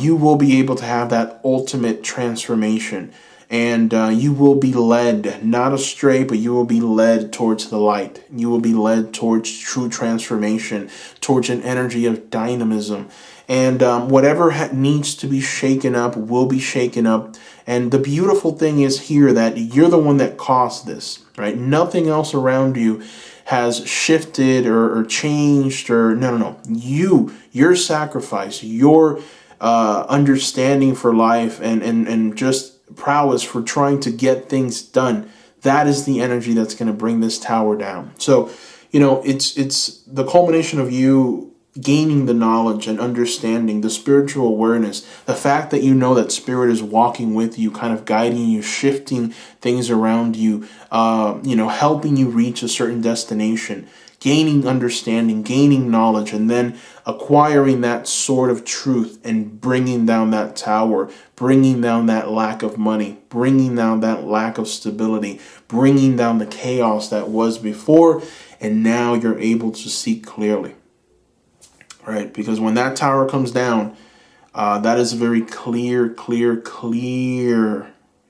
You will be able to have that ultimate transformation, and you will be led, not astray, but you will be led towards the light. You will be led towards true transformation, towards an energy of dynamism. And whatever needs to be shaken up will be shaken up. And the beautiful thing is here that you're the one that caused this, right? Nothing else around you has shifted or changed or no. Your sacrifice, your understanding for life and just prowess for trying to get things done, that is the energy that's going to bring this tower down. So, it's the culmination of you gaining the knowledge and understanding, the spiritual awareness, the fact that you know that spirit is walking with you, kind of guiding you, shifting things around you, helping you reach a certain destination, gaining understanding, gaining knowledge, and then acquiring that sword of truth and bringing down that tower, bringing down that lack of money, bringing down that lack of stability, bringing down the chaos that was before, and now you're able to see clearly, right? Because when that tower comes down, that is a very clear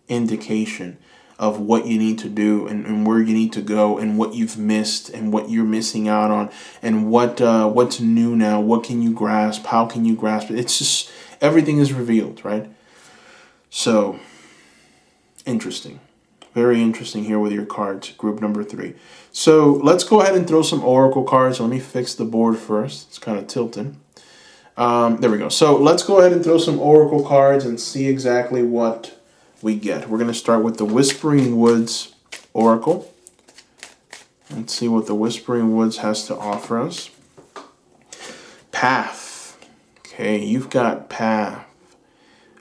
indication of what you need to do and where you need to go and what you've missed and what you're missing out on and what's new now. What can you grasp? How can you grasp it? It's just everything is revealed, right? So interesting. Very interesting here with your cards, group number 3. So let's go ahead and throw some oracle cards. Let me fix the board first. It's kind of tilting. There we go. So let's go ahead and throw some oracle cards and see exactly what we get. We're going to start with the Whispering Woods Oracle. Let's see what the Whispering Woods has to offer us. Path. Okay, you've got path.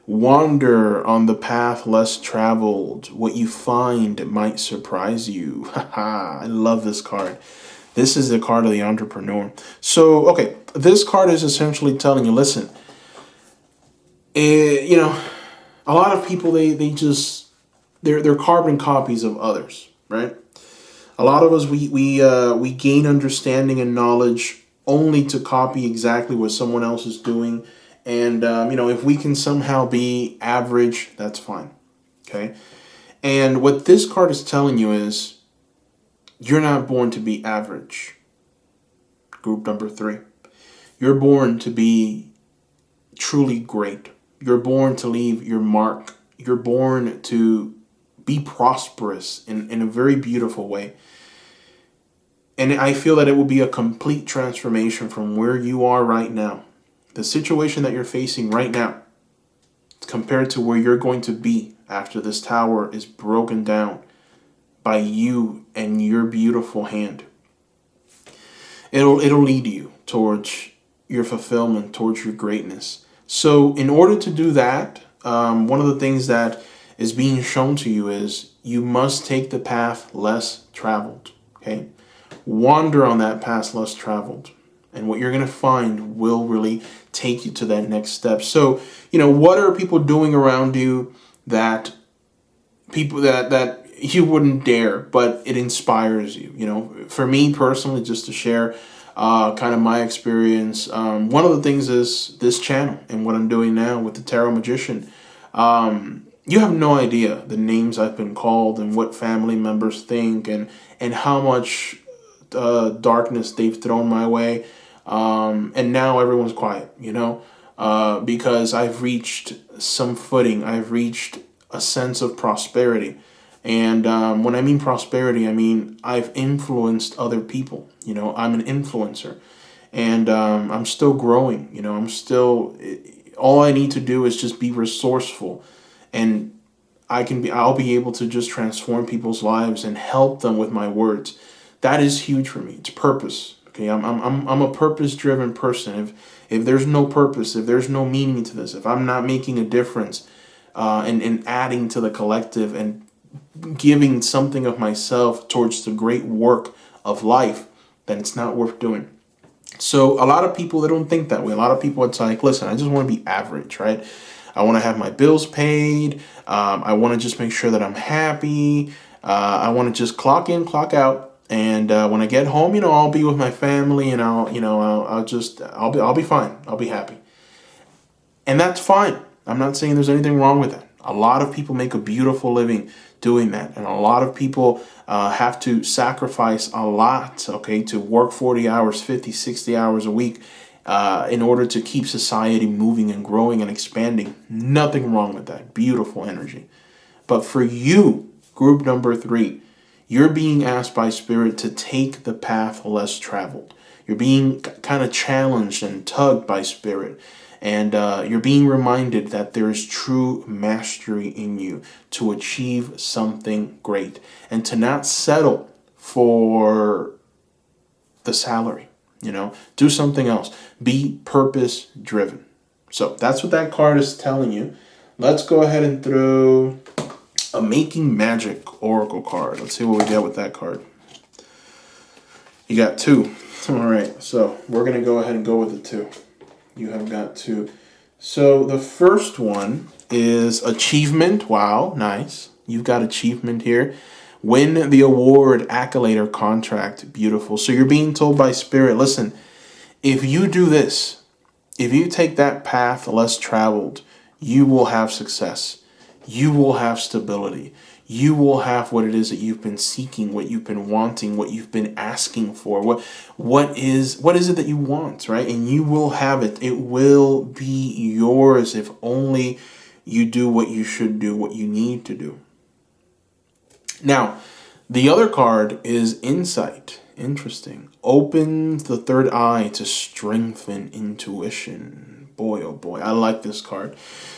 Wander on the path less traveled. What you find might surprise you. Haha, I love this card. This is the card of the entrepreneur. So, okay, this card is essentially telling you, listen, you know, a lot of people, they're carbon copies of others, right? A lot of us, we gain understanding and knowledge only to copy exactly what someone else is doing. And, you know, if we can somehow be average, that's fine, okay? And what this card is telling you is you're not born to be average, group number 3. You're born to be truly great. You're born to leave your mark. You're born to be prosperous in a very beautiful way. And I feel that it will be a complete transformation from where you are right now. The situation that you're facing right now compared to where you're going to be after this tower is broken down by you and your beautiful hand. It'll lead you towards your fulfillment, towards your greatness. So in order to do that, one of the things that is being shown to you is you must take the path less traveled. Okay? Wander on that path less traveled. And what you're going to find will really take you to that next step. So, you know, what are people doing around you that you wouldn't dare, but it inspires you? You know, for me personally, just to share kind of my experience, one of the things is this channel and what I'm doing now with the Tarot Magician. You have no idea the names I've been called and what family members think and how much darkness they've thrown my way. And now everyone's quiet, you know, because I've reached some footing. I've reached a sense of prosperity. And when I mean prosperity, I mean I've influenced other people. You know, I'm an influencer. And I'm still growing. You know, all I need to do is just be resourceful. And I'll be able to just transform people's lives and help them with my words. That is huge for me. It's purpose. Okay, I'm a purpose-driven person. If there's no purpose, if there's no meaning to this, if I'm not making a difference and adding to the collective and giving something of myself towards the great work of life, then it's not worth doing. So a lot of people, they don't think that way. A lot of people, it's like, listen, I just want to be average, right? I want to have my bills paid. I want to just make sure that I'm happy. I want to just clock in, clock out. And when I get home, you know, I'll be with my family, and I'll be fine. I'll be happy. And that's fine. I'm not saying there's anything wrong with that. A lot of people make a beautiful living doing that. And a lot of people have to sacrifice a lot, okay, to work 40 hours, 50, 60 hours a week in order to keep society moving and growing and expanding. Nothing wrong with that. Beautiful energy. But for you, group number 3, you're being asked by Spirit to take the path less traveled. You're being kind of challenged and tugged by Spirit. And you're being reminded that there is true mastery in you to achieve something great. And to not settle for the salary. You know, do something else. Be purpose-driven. So that's what that card is telling you. Let's go ahead and throw a Making Magic Oracle card. Let's see what we get with that card. You got 2. All right, so we're going to go ahead and go with the 2. You have got 2. So the first one is achievement. Wow, nice. You've got achievement here. Win the award, accolade, or contract. Beautiful. So you're being told by Spirit, listen, if you do this, if you take that path less traveled, you will have success. You will have stability. You will have what it is that you've been seeking, what you've been wanting, what you've been asking for. What is it that you want, right? And you will have it. It will be yours if only you do what you should do, what you need to do. Now, the other card is insight. Interesting. Opens the third eye to strengthen intuition. Boy, oh boy, I like this card.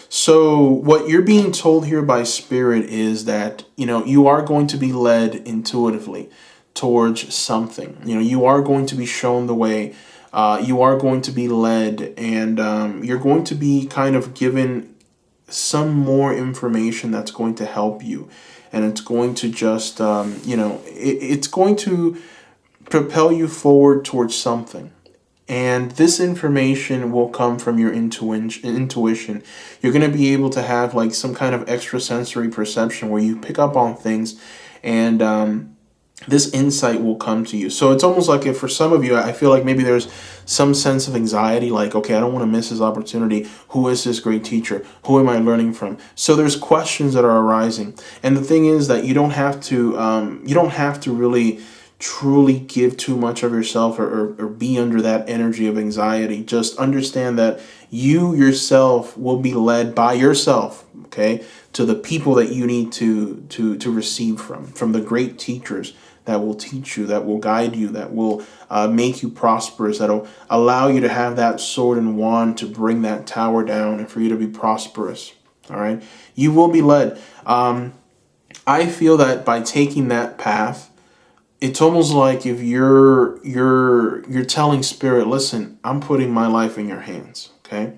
So what you're being told here by Spirit is that, you are going to be led intuitively towards something. You are going to be shown the way. You are going to be led, and you're going to be kind of given some more information that's going to help you. And it's going to just, it's going to propel you forward towards something. And this information will come from your intuition. You're going to be able to have like some kind of extrasensory perception where you pick up on things, and this insight will come to you. So it's almost like, if for some of you, I feel like maybe there's some sense of anxiety, like, okay, I don't want to miss this opportunity. Who is this great teacher? Who am I learning from? So there's questions that are arising. And the thing is that you don't have to really truly give too much of yourself or be under that energy of anxiety. Just understand that you yourself will be led by yourself, okay, to the people that you need to receive from the great teachers that will teach you, that will guide you, that will make you prosperous, that will allow you to have that sword and wand to bring that tower down and for you to be prosperous. All right, you will be led. I feel that by taking that path, it's almost like if you're telling Spirit, listen, I'm putting my life in your hands, okay?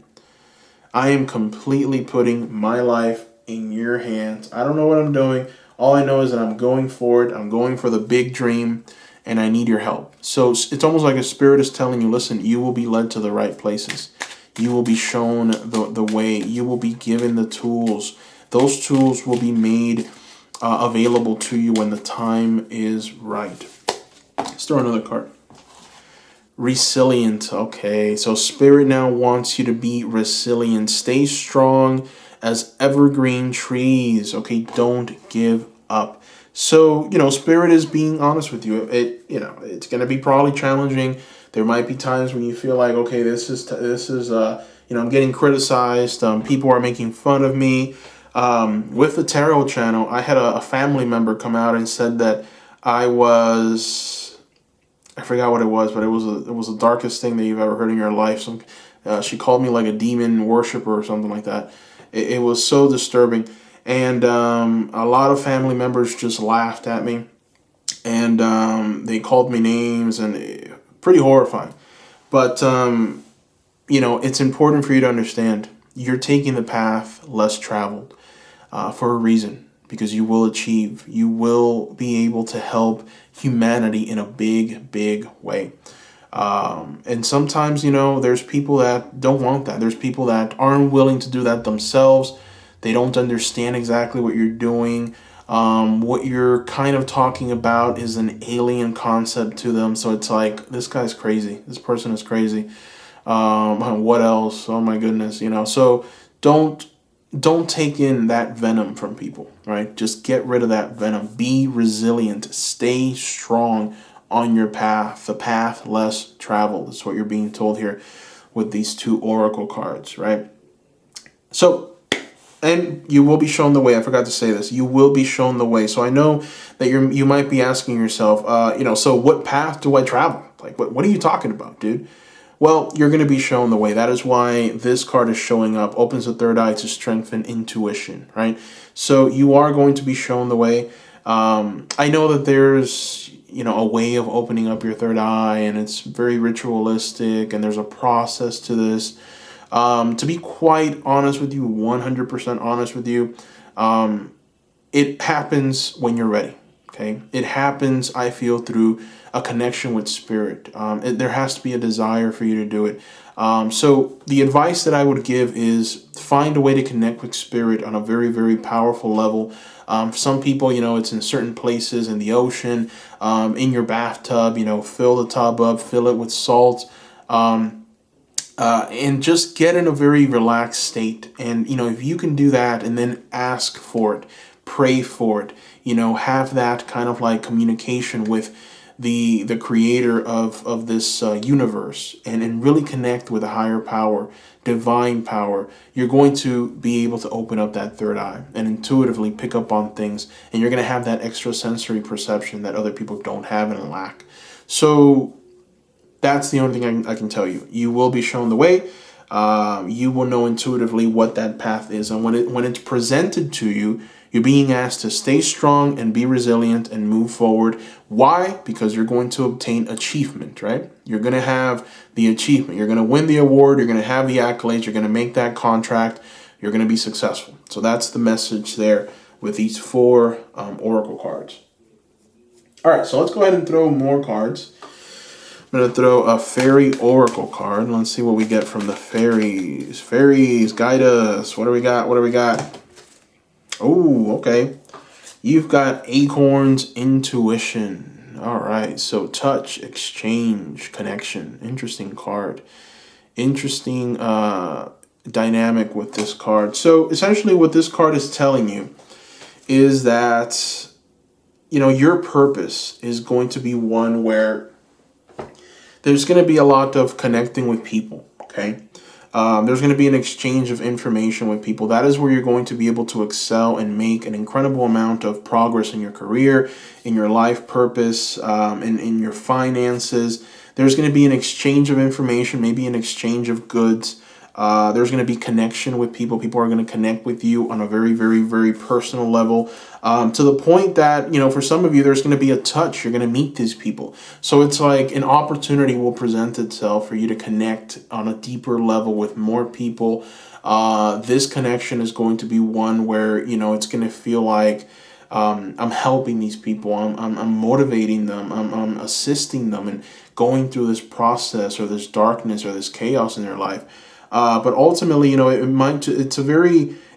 I am completely putting my life in your hands. I don't know what I'm doing. All I know is that I'm going for it. I'm going for the big dream, and I need your help. So it's almost like a Spirit is telling you, listen, you will be led to the right places. You will be shown the way. You will be given the tools. Those tools will be made available to you when the time is right. Let's throw another card. Resilient. Okay, so Spirit now wants you to be resilient. Stay strong as evergreen trees. Okay, don't give up. So, Spirit is being honest with you. It's going to be probably challenging. There might be times when you feel like, okay, this is I'm getting criticized. People are making fun of me. With the tarot channel, I had a family member come out and said that I forgot what it was, but it was the darkest thing that you've ever heard in your life. She called me like a demon worshiper or something like that. It was so disturbing. And a lot of family members just laughed at me. And they called me names, and pretty horrifying. But, it's important for you to understand you're taking the path less traveled for a reason. Because you will achieve. You will be able to help humanity in a big, big way. And sometimes, there's people that don't want that. There's people that aren't willing to do that themselves. They don't understand exactly what you're doing. What you're kind of talking about is an alien concept to them. So it's like, this guy's crazy. This person is crazy. What else? Oh my goodness. So don't take in that venom from people, right? Just get rid of that venom. Be resilient. Stay strong on your path, the path less traveled. That's what you're being told here with these 2 oracle cards, right? So, and you will be shown the way. I forgot to say this. You will be shown the way. So I know that you might be asking yourself, so what path do I travel? Like, what are you talking about, dude? Well, you're going to be shown the way. That is why this card is showing up. Opens the third eye to strengthen intuition, right? So you are going to be shown the way. I know that there's, a way of opening up your third eye, and it's very ritualistic, and there's a process to this. To be quite honest with you, 100% honest with you, it happens when you're ready. Okay, it happens, I feel, through a connection with spirit. There has to be a desire for you to do it. So the advice that I would give is find a way to connect with spirit on a very, very powerful level. For some people, it's in certain places, in the ocean, in your bathtub. Fill the tub up, fill it with salt. And just get in a very relaxed state. And, if you can do that and then ask for it, pray for it, have that kind of like communication with the creator of this universe, and really connect with a higher power, divine power, you're going to be able to open up that third eye and intuitively pick up on things. And you're going to have that extrasensory perception that other people don't have and lack. So that's the only thing I can tell you. You will be shown the way. You will know intuitively what that path is. And when it's presented to you, you're being asked to stay strong and be resilient and move forward. Why? Because you're going to obtain achievement, right? You're going to have the achievement. You're going to win the award. You're going to have the accolades. You're going to make that contract. You're going to be successful. So that's the message there with these 4 oracle cards. All right, so let's go ahead and throw more cards. I'm going to throw a fairy oracle card. Let's see what we get from the fairies. Fairies, guide us. What do we got? What do we got? Oh, okay. You've got acorns, intuition. All right. So touch, exchange, connection. Interesting card. Interesting dynamic with this card. So essentially what this card is telling you is that, your purpose is going to be one where there's going to be a lot of connecting with people, okay? There's going to be an exchange of information with people. That is where you're going to be able to excel and make an incredible amount of progress in your career, in your life purpose, in your finances. There's going to be an exchange of information, maybe an exchange of goods. There's going to be connection with people. People are going to connect with you on a very, very, very personal level, to the point that, for some of you, there's going to be a touch. You're going to meet these people. So it's like an opportunity will present itself for you to connect on a deeper level with more people. This connection is going to be one where, it's going to feel like I'm helping these people. I'm motivating them. I'm assisting them in going through this process or this darkness or this chaos in their life. But ultimately,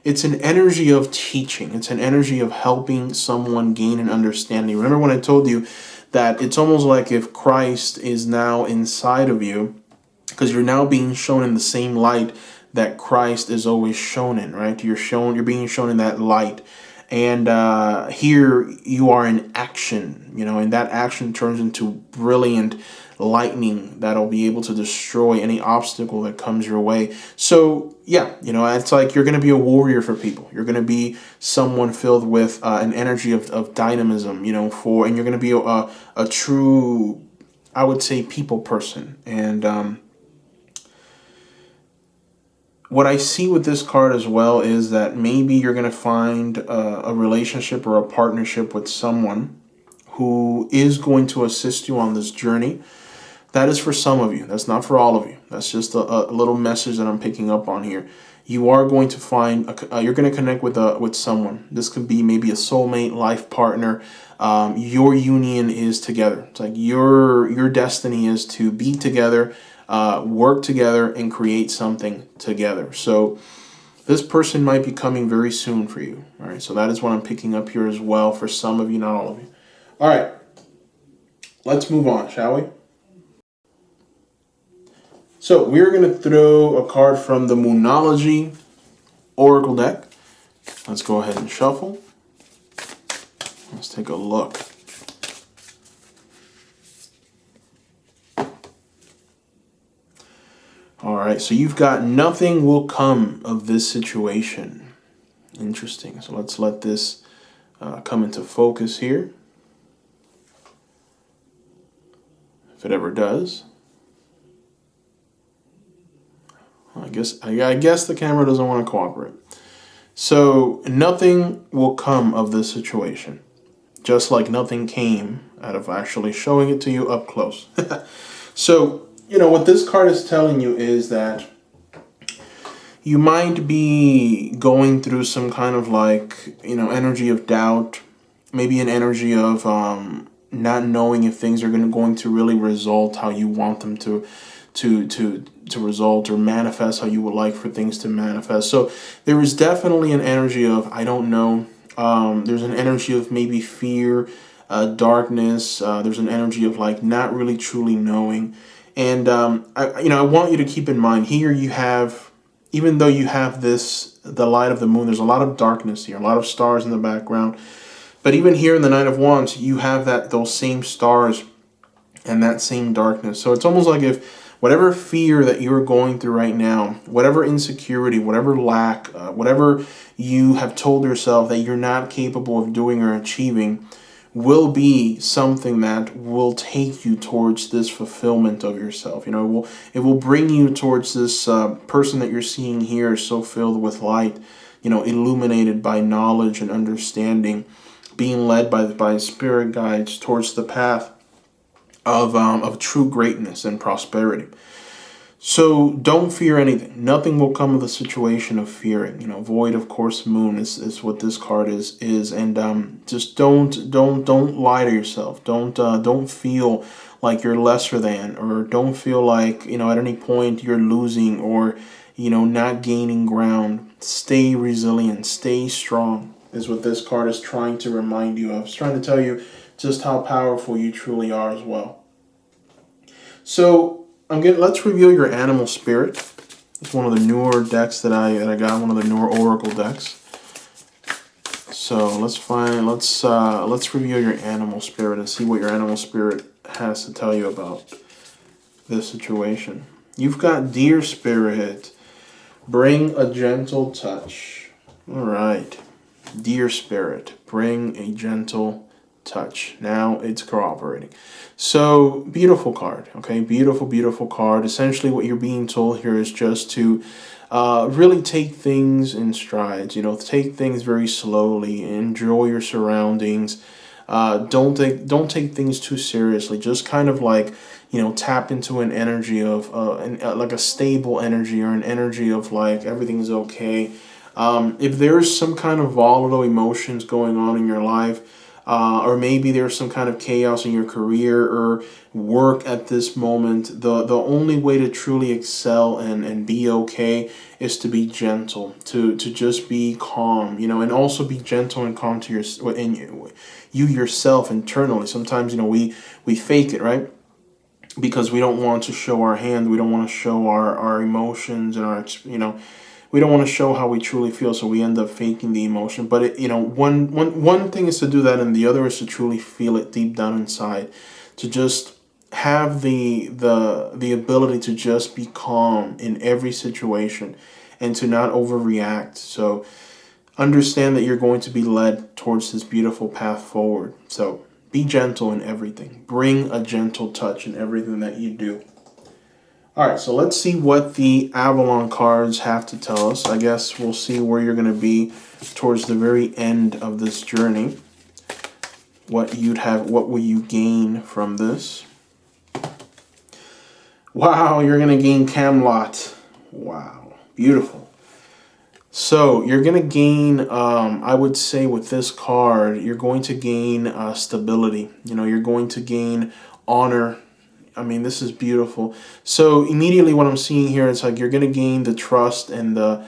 it's an energy of teaching. It's an energy of helping someone gain an understanding. Remember when I told you that it's almost like if Christ is now inside of you, because you're now being shown in the same light that Christ is always shown in, right? You're being shown in that light. And here you are in action, and that action turns into brilliant lightning that'll be able to destroy any obstacle that comes your way. So yeah, it's like you're going to be a warrior for people. You're going to be someone filled with an energy of dynamism, and you're going to be a true, I would say, people person. And what I see with this card as well is that maybe you're going to find a relationship or a partnership with someone who is going to assist you on this journey. That is for some of you. That's not for all of you. That's just a little message that I'm picking up on here. You are going to find, you're going to connect with someone. This could be maybe a soulmate, life partner. Your union is together. It's like your destiny is to be together, work together, and create something together. So this person might be coming very soon for you. All right. So that is what I'm picking up here as well for some of you, not all of you. All right. Let's move on, shall we? So we're going to throw a card from the Moonology Oracle deck. Let's go ahead and shuffle. Let's take a look. All right, so you've got nothing will come of this situation. Interesting. So let's let this come into focus here. If it ever does. I guess the camera doesn't want to cooperate. So nothing will come of this situation, just like nothing came out of actually showing it to you up close. So, what this card is telling you is that you might be going through some kind of energy of doubt, maybe an energy of not knowing if things are going to really result how you want them to result, or manifest how you would like for things to manifest. So there is definitely an energy of I don't know. There's an energy of maybe fear, darkness. There's an energy of like not really truly knowing. And I want you to keep in mind here you have, even though you have the light of the moon, there's a lot of darkness here, a lot of stars in the background. But even here in the Knight of Wands, you have those same stars and that same darkness. So it's almost like if whatever fear that you're going through right now, whatever insecurity, whatever lack, whatever you have told yourself that you're not capable of doing or achieving, will be something that will take you towards this fulfillment of yourself. It will bring you towards this person that you're seeing here, so filled with light, illuminated by knowledge and understanding, being led by spirit guides towards the path of true greatness and prosperity. So don't fear anything. Nothing will come of the situation of fearing. Void, of course, moon is what this card is, and just don't lie to yourself. Don't feel like you're lesser than, or don't feel like at any point you're losing or not gaining ground. Stay resilient. Stay strong is what this card is trying to remind you of. It's trying to tell you just how powerful you truly are as well. So let's reveal your animal spirit. It's one of the newer decks that I got, one of the newer oracle decks. So let's reveal your animal spirit and see what your animal spirit has to tell you about this situation. You've got deer spirit. Bring a gentle touch. All right. Deer spirit. Bring a gentle touch. Now it's cooperating. So beautiful card. Okay, beautiful card. Essentially what you're being told here is just to really take things in strides. Take things very slowly. Enjoy your surroundings. Don't take things too seriously. Just kind of like tap into an energy of like a stable energy, or an energy of like everything's okay. If there's some kind of volatile emotions going on in your life, or maybe there's some kind of chaos in your career or work at this moment, the only way to truly excel and be okay is to be gentle, to just be calm, and also be gentle and calm to you yourself internally. Sometimes we fake it, right? Because we don't want to show our hand, we don't want to show our emotions and our we don't want to show how we truly feel, so we end up faking the emotion. But one thing is to do that, and the other is to truly feel it deep down inside, to just have the ability to just be calm in every situation, and to not overreact. So understand that you're going to be led towards this beautiful path forward. So be gentle in everything. Bring a gentle touch in everything that you do. All right, so let's see what the Avalon cards have to tell us. I guess we'll see where you're going to be towards the very end of this journey. What will you gain from this? Wow, you're going to gain Camelot. Wow, beautiful. So you're going to gain, I would say with this card, you're going to gain stability. You're going to gain honor. I mean, this is beautiful. So immediately what I'm seeing here, it's like you're going to gain the trust and the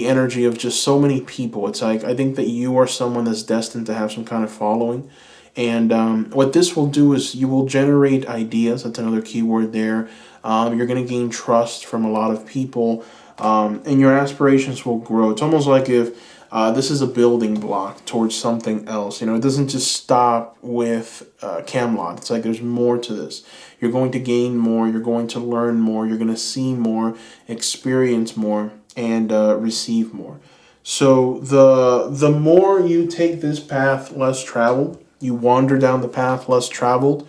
energy of just so many people. It's like I think that you are someone that's destined to have some kind of following. And what this will do is you will generate ideas. That's another keyword there. You're going to gain trust from a lot of people, and your aspirations will grow. It's almost like if this is a building block towards something else. It doesn't just stop with Camelot. It's like there's more to this. You're going to gain more. You're going to learn more. You're going to see more, experience more, and receive more. So the more you take this path less traveled, you wander down the path less traveled,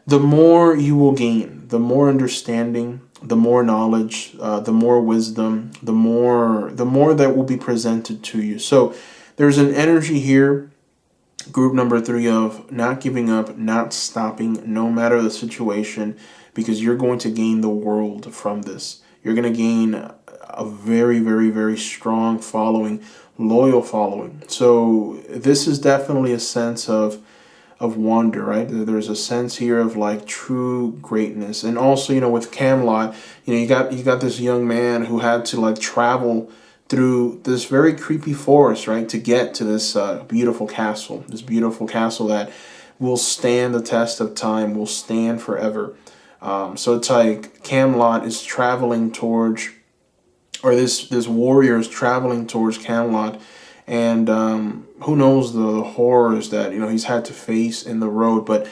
the more you will gain, the more understanding, the more knowledge, the more wisdom, the more that will be presented to you. So there's an energy here, group number 3, of not giving up, not stopping, no matter the situation, because you're going to gain the world from this. You're going to gain a very, very, very strong following, loyal following. So this is definitely a sense of wonder, right? There's a sense here of like true greatness. And also, with Camelot, you got this young man who had to like travel through this very creepy forest, right, to get to this beautiful castle. This beautiful castle that will stand the test of time, will stand forever. So it's like Camelot is traveling towards, or this warrior is traveling towards Camelot, and who knows the horrors that he's had to face in the road, but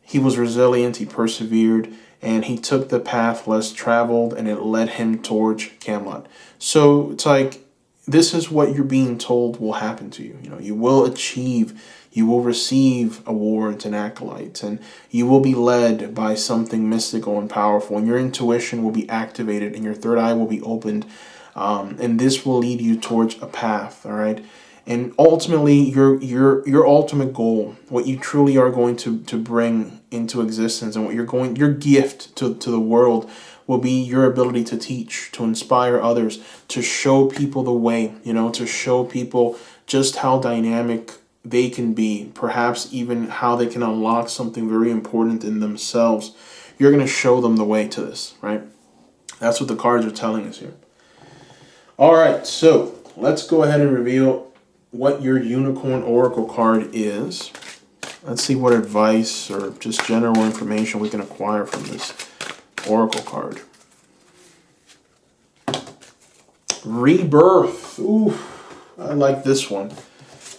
he was resilient, he persevered, and he took the path less traveled, and it led him towards Camelot. So it's like this is what you're being told will happen to you. You will achieve, you will receive awards and acolytes, and you will be led by something mystical and powerful, and your intuition will be activated, and your third eye will be opened. And this will lead you towards a path, all right? And ultimately, your ultimate goal, what you truly are going to bring into existence, and what your gift to the world will be your ability to teach, to inspire others, to show people the way, to show people just how dynamic they can be, perhaps even how they can unlock something very important in themselves. You're going to show them the way to this, right? That's what the cards are telling us here. All right, so let's go ahead and reveal what your Unicorn Oracle card is. Let's see what advice or just general information we can acquire from this Oracle card. Rebirth. Ooh, I like this one.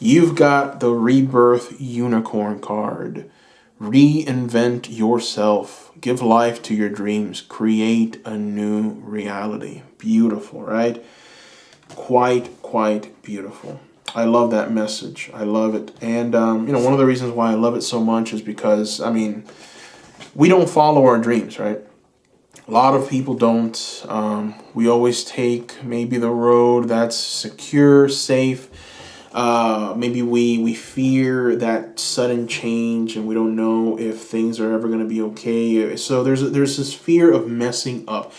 You've got the Rebirth Unicorn card. Reinvent yourself. Give life to your dreams. Create a new reality. Beautiful, right? Quite beautiful. I love that message. I love it. And, one of the reasons why I love it so much is because, we don't follow our dreams, right? A lot of people don't. We always take maybe the road that's secure, safe. Maybe we fear that sudden change, and we don't know if things are ever going to be okay. So there's this fear of messing up.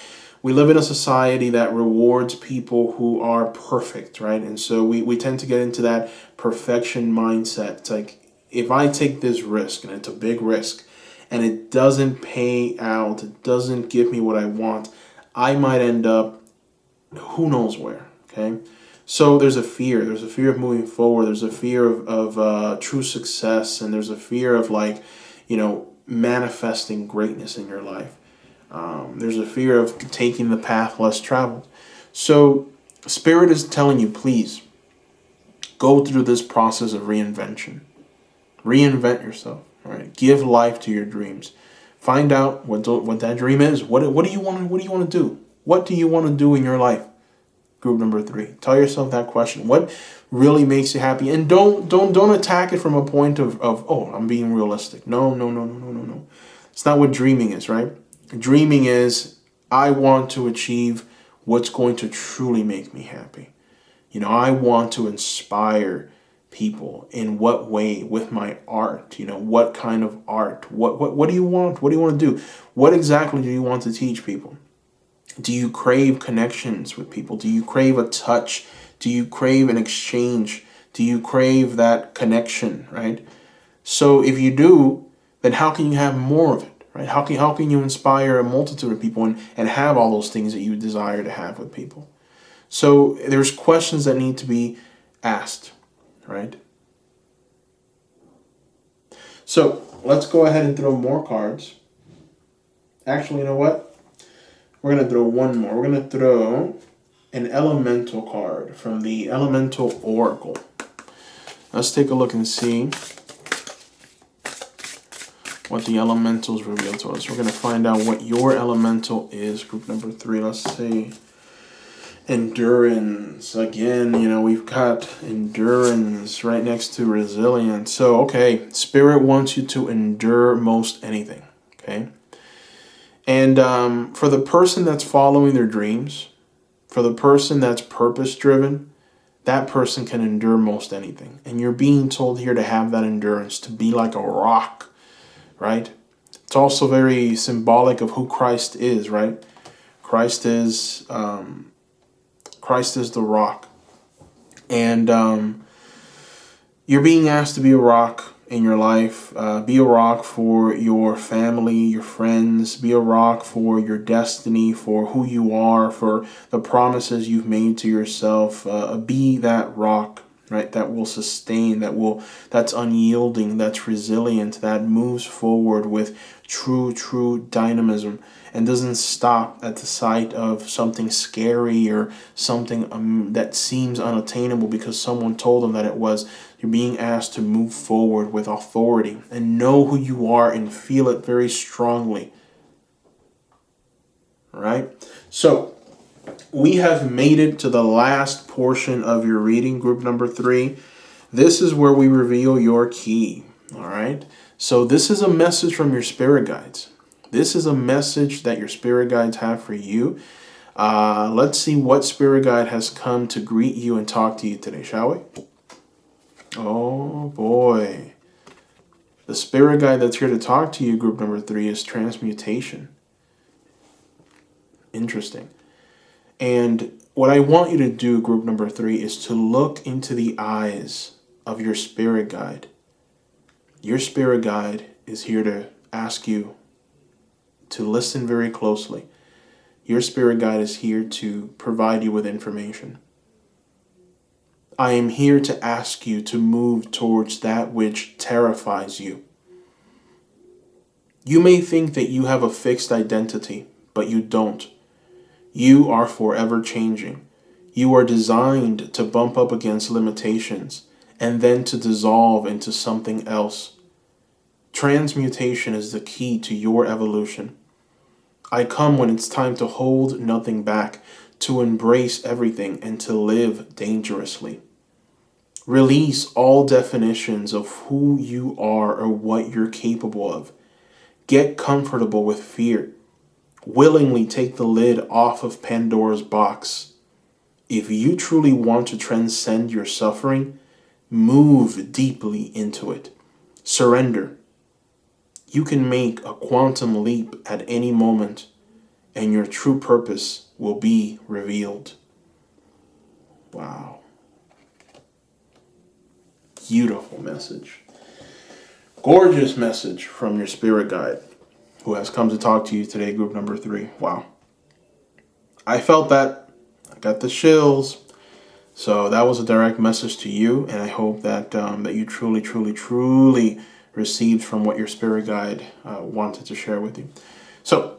We live in a society that rewards people who are perfect, right? And so we tend to get into that perfection mindset. It's like, if I take this risk, and it's a big risk, and it doesn't pay out, it doesn't give me what I want, I might end up who knows where, okay? So there's a fear. There's a fear of moving forward. There's a fear of true success, and there's a fear of manifesting greatness in your life. There's a fear of taking the path less traveled. So Spirit is telling you, please go through this process of reinvention. Reinvent yourself. All right. Give life to your dreams. Find out what that dream is. What do you want to do? What do you want to do in your life? Group number 3. Tell yourself that question. What really makes you happy? And don't attack it from a point of oh, I'm being realistic. No. It's not what dreaming is, right? Dreaming is, I want to achieve what's going to truly make me happy. I want to inspire people. In what way? With my art. What kind of art? What do you want? What do you want to do? What exactly do you want to teach people? Do you crave connections with people? Do you crave a touch? Do you crave an exchange? Do you crave that connection, right? So if you do, then how can you have more of it? Right? How can you inspire a multitude of people and have all those things that you desire to have with people? So there's questions that need to be asked, right? So let's go ahead and throw more cards. Actually, you know what? We're going to throw one more. We're going to throw an elemental card from the Elemental Oracle. Let's take a look and see what the elementals reveal to us. We're going to find out what your elemental is. Group number 3, let's see. Endurance. Again, we've got endurance right next to resilience. So, okay, Spirit wants you to endure most anything, okay? And for the person that's following their dreams, for the person that's purpose-driven, that person can endure most anything. And you're being told here to have that endurance, to be like a rock, right? It's also very symbolic of who Christ is, right? Christ is the rock. And you're being asked to be a rock in your life. Be a rock for your family, your friends. Be a rock for your destiny, for who you are, for the promises you've made to yourself. Be that rock, right? That will sustain, that's unyielding, that's resilient, that moves forward with true dynamism, and doesn't stop at the sight of something scary or something that seems unattainable because someone told them that it was. You're being asked to move forward with authority and know who you are and feel it very strongly. Right? So, we have made it to the last portion of your reading, group number 3. This is where we reveal your key. All right? So, this is a message from your spirit guides. This is a message that your spirit guides have for you. Let's see what spirit guide has come to greet you and talk to you today, shall we? Oh boy. The spirit guide that's here to talk to you, group number 3, is transmutation. Interesting. And what I want you to do, group number 3, is to look into the eyes of your spirit guide. Your spirit guide is here to ask you to listen very closely. Your spirit guide is here to provide you with information. I am here to ask you to move towards that which terrifies you. You may think that you have a fixed identity, but you don't. You are forever changing. You are designed to bump up against limitations and then to dissolve into something else. Transmutation is the key to your evolution. I come when it's time to hold nothing back, to embrace everything, and to live dangerously. Release all definitions of who you are or what you're capable of. Get comfortable with fear. Willingly take the lid off of Pandora's box. If you truly want to transcend your suffering, move deeply into it. Surrender. You can make a quantum leap at any moment, and your true purpose will be revealed. Wow. Beautiful message. Gorgeous message from your spirit guide who has come to talk to you today, group number 3. Wow. I felt that. I got the chills. So that was a direct message to you, and I hope that that you truly received from what your spirit guide wanted to share with you. So,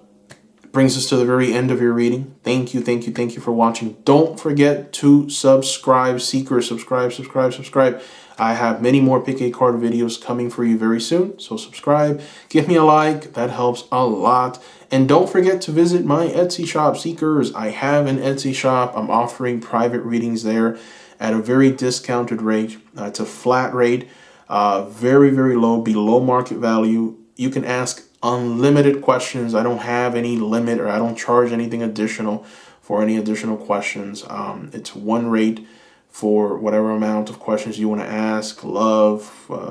brings us to the very end of your reading. Thank you for watching. Don't forget to subscribe, seekers. Subscribe. I have many more Pick a Card videos coming for you very soon, so subscribe. Give me a like. That helps a lot. And don't forget to visit my Etsy shop, seekers. I have an Etsy shop. I'm offering private readings there at a very discounted rate. It's a flat rate, very low, below market value. You can ask unlimited questions. I don't have any limit, or I don't charge anything additional for any additional questions. It's one rate for whatever amount of questions you want to ask, love,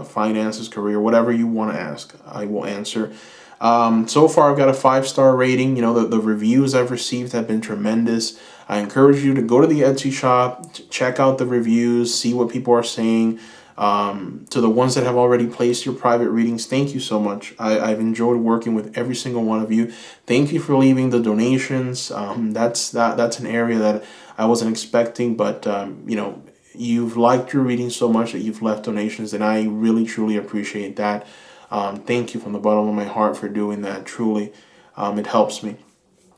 finances, career, whatever you want to ask, I will answer. So far, I've got a 5-star rating. You know, the reviews I've received have been tremendous. I encourage you to go to the Etsy shop, check out the reviews, see what people are saying. To the ones that have already placed your private readings, thank you so much. I've enjoyed working with every single one of you. Thank you for leaving the donations. That's an area that I wasn't expecting, but you know, you've liked your reading so much that you've left donations, and I really truly appreciate that. Thank you from the bottom of my heart for doing that. Truly, it helps me,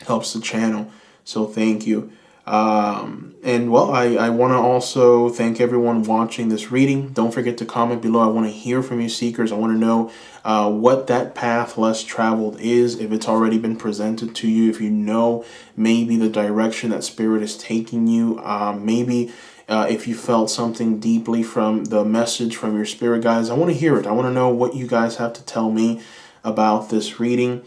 helps the channel. So thank you. And well, I want to also thank everyone watching this reading. Don't forget to comment below. I want to hear from you, seekers. I want to know what that path less traveled is, if it's already been presented to you, if you know maybe the direction that spirit is taking you, maybe if you felt something deeply from the message from your spirit guides. I want to hear it. I want to know what you guys have to tell me about this reading.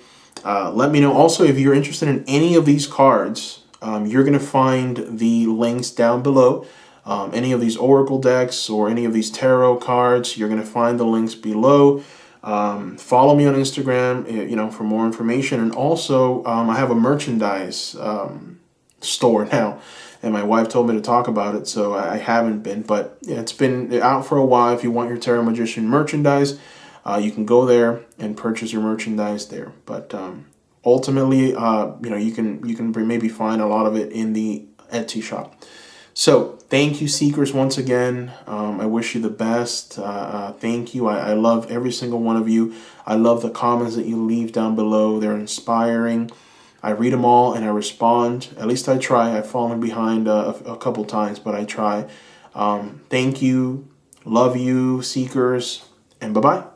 Let me know also if you're interested in any of these cards. You're going to find the links down below. Any of these oracle decks or any of these tarot cards, you're going to find the links below. Follow me on Instagram, you know, for more information. And also, I have a merchandise store now. And my wife told me to talk about it, so I haven't been. But yeah, it's been out for a while. If you want your Tarot Magician merchandise, you can go there and purchase your merchandise there. But ultimately, you can maybe find a lot of it in the Etsy shop. So thank you, Seekers, once again. I wish you the best. Thank you. I love every single one of you. I love the comments that you leave down below. They're inspiring. I read them all and I respond. At least I try. I've fallen behind a couple times, but I try. Thank you. Love you, Seekers. And bye-bye.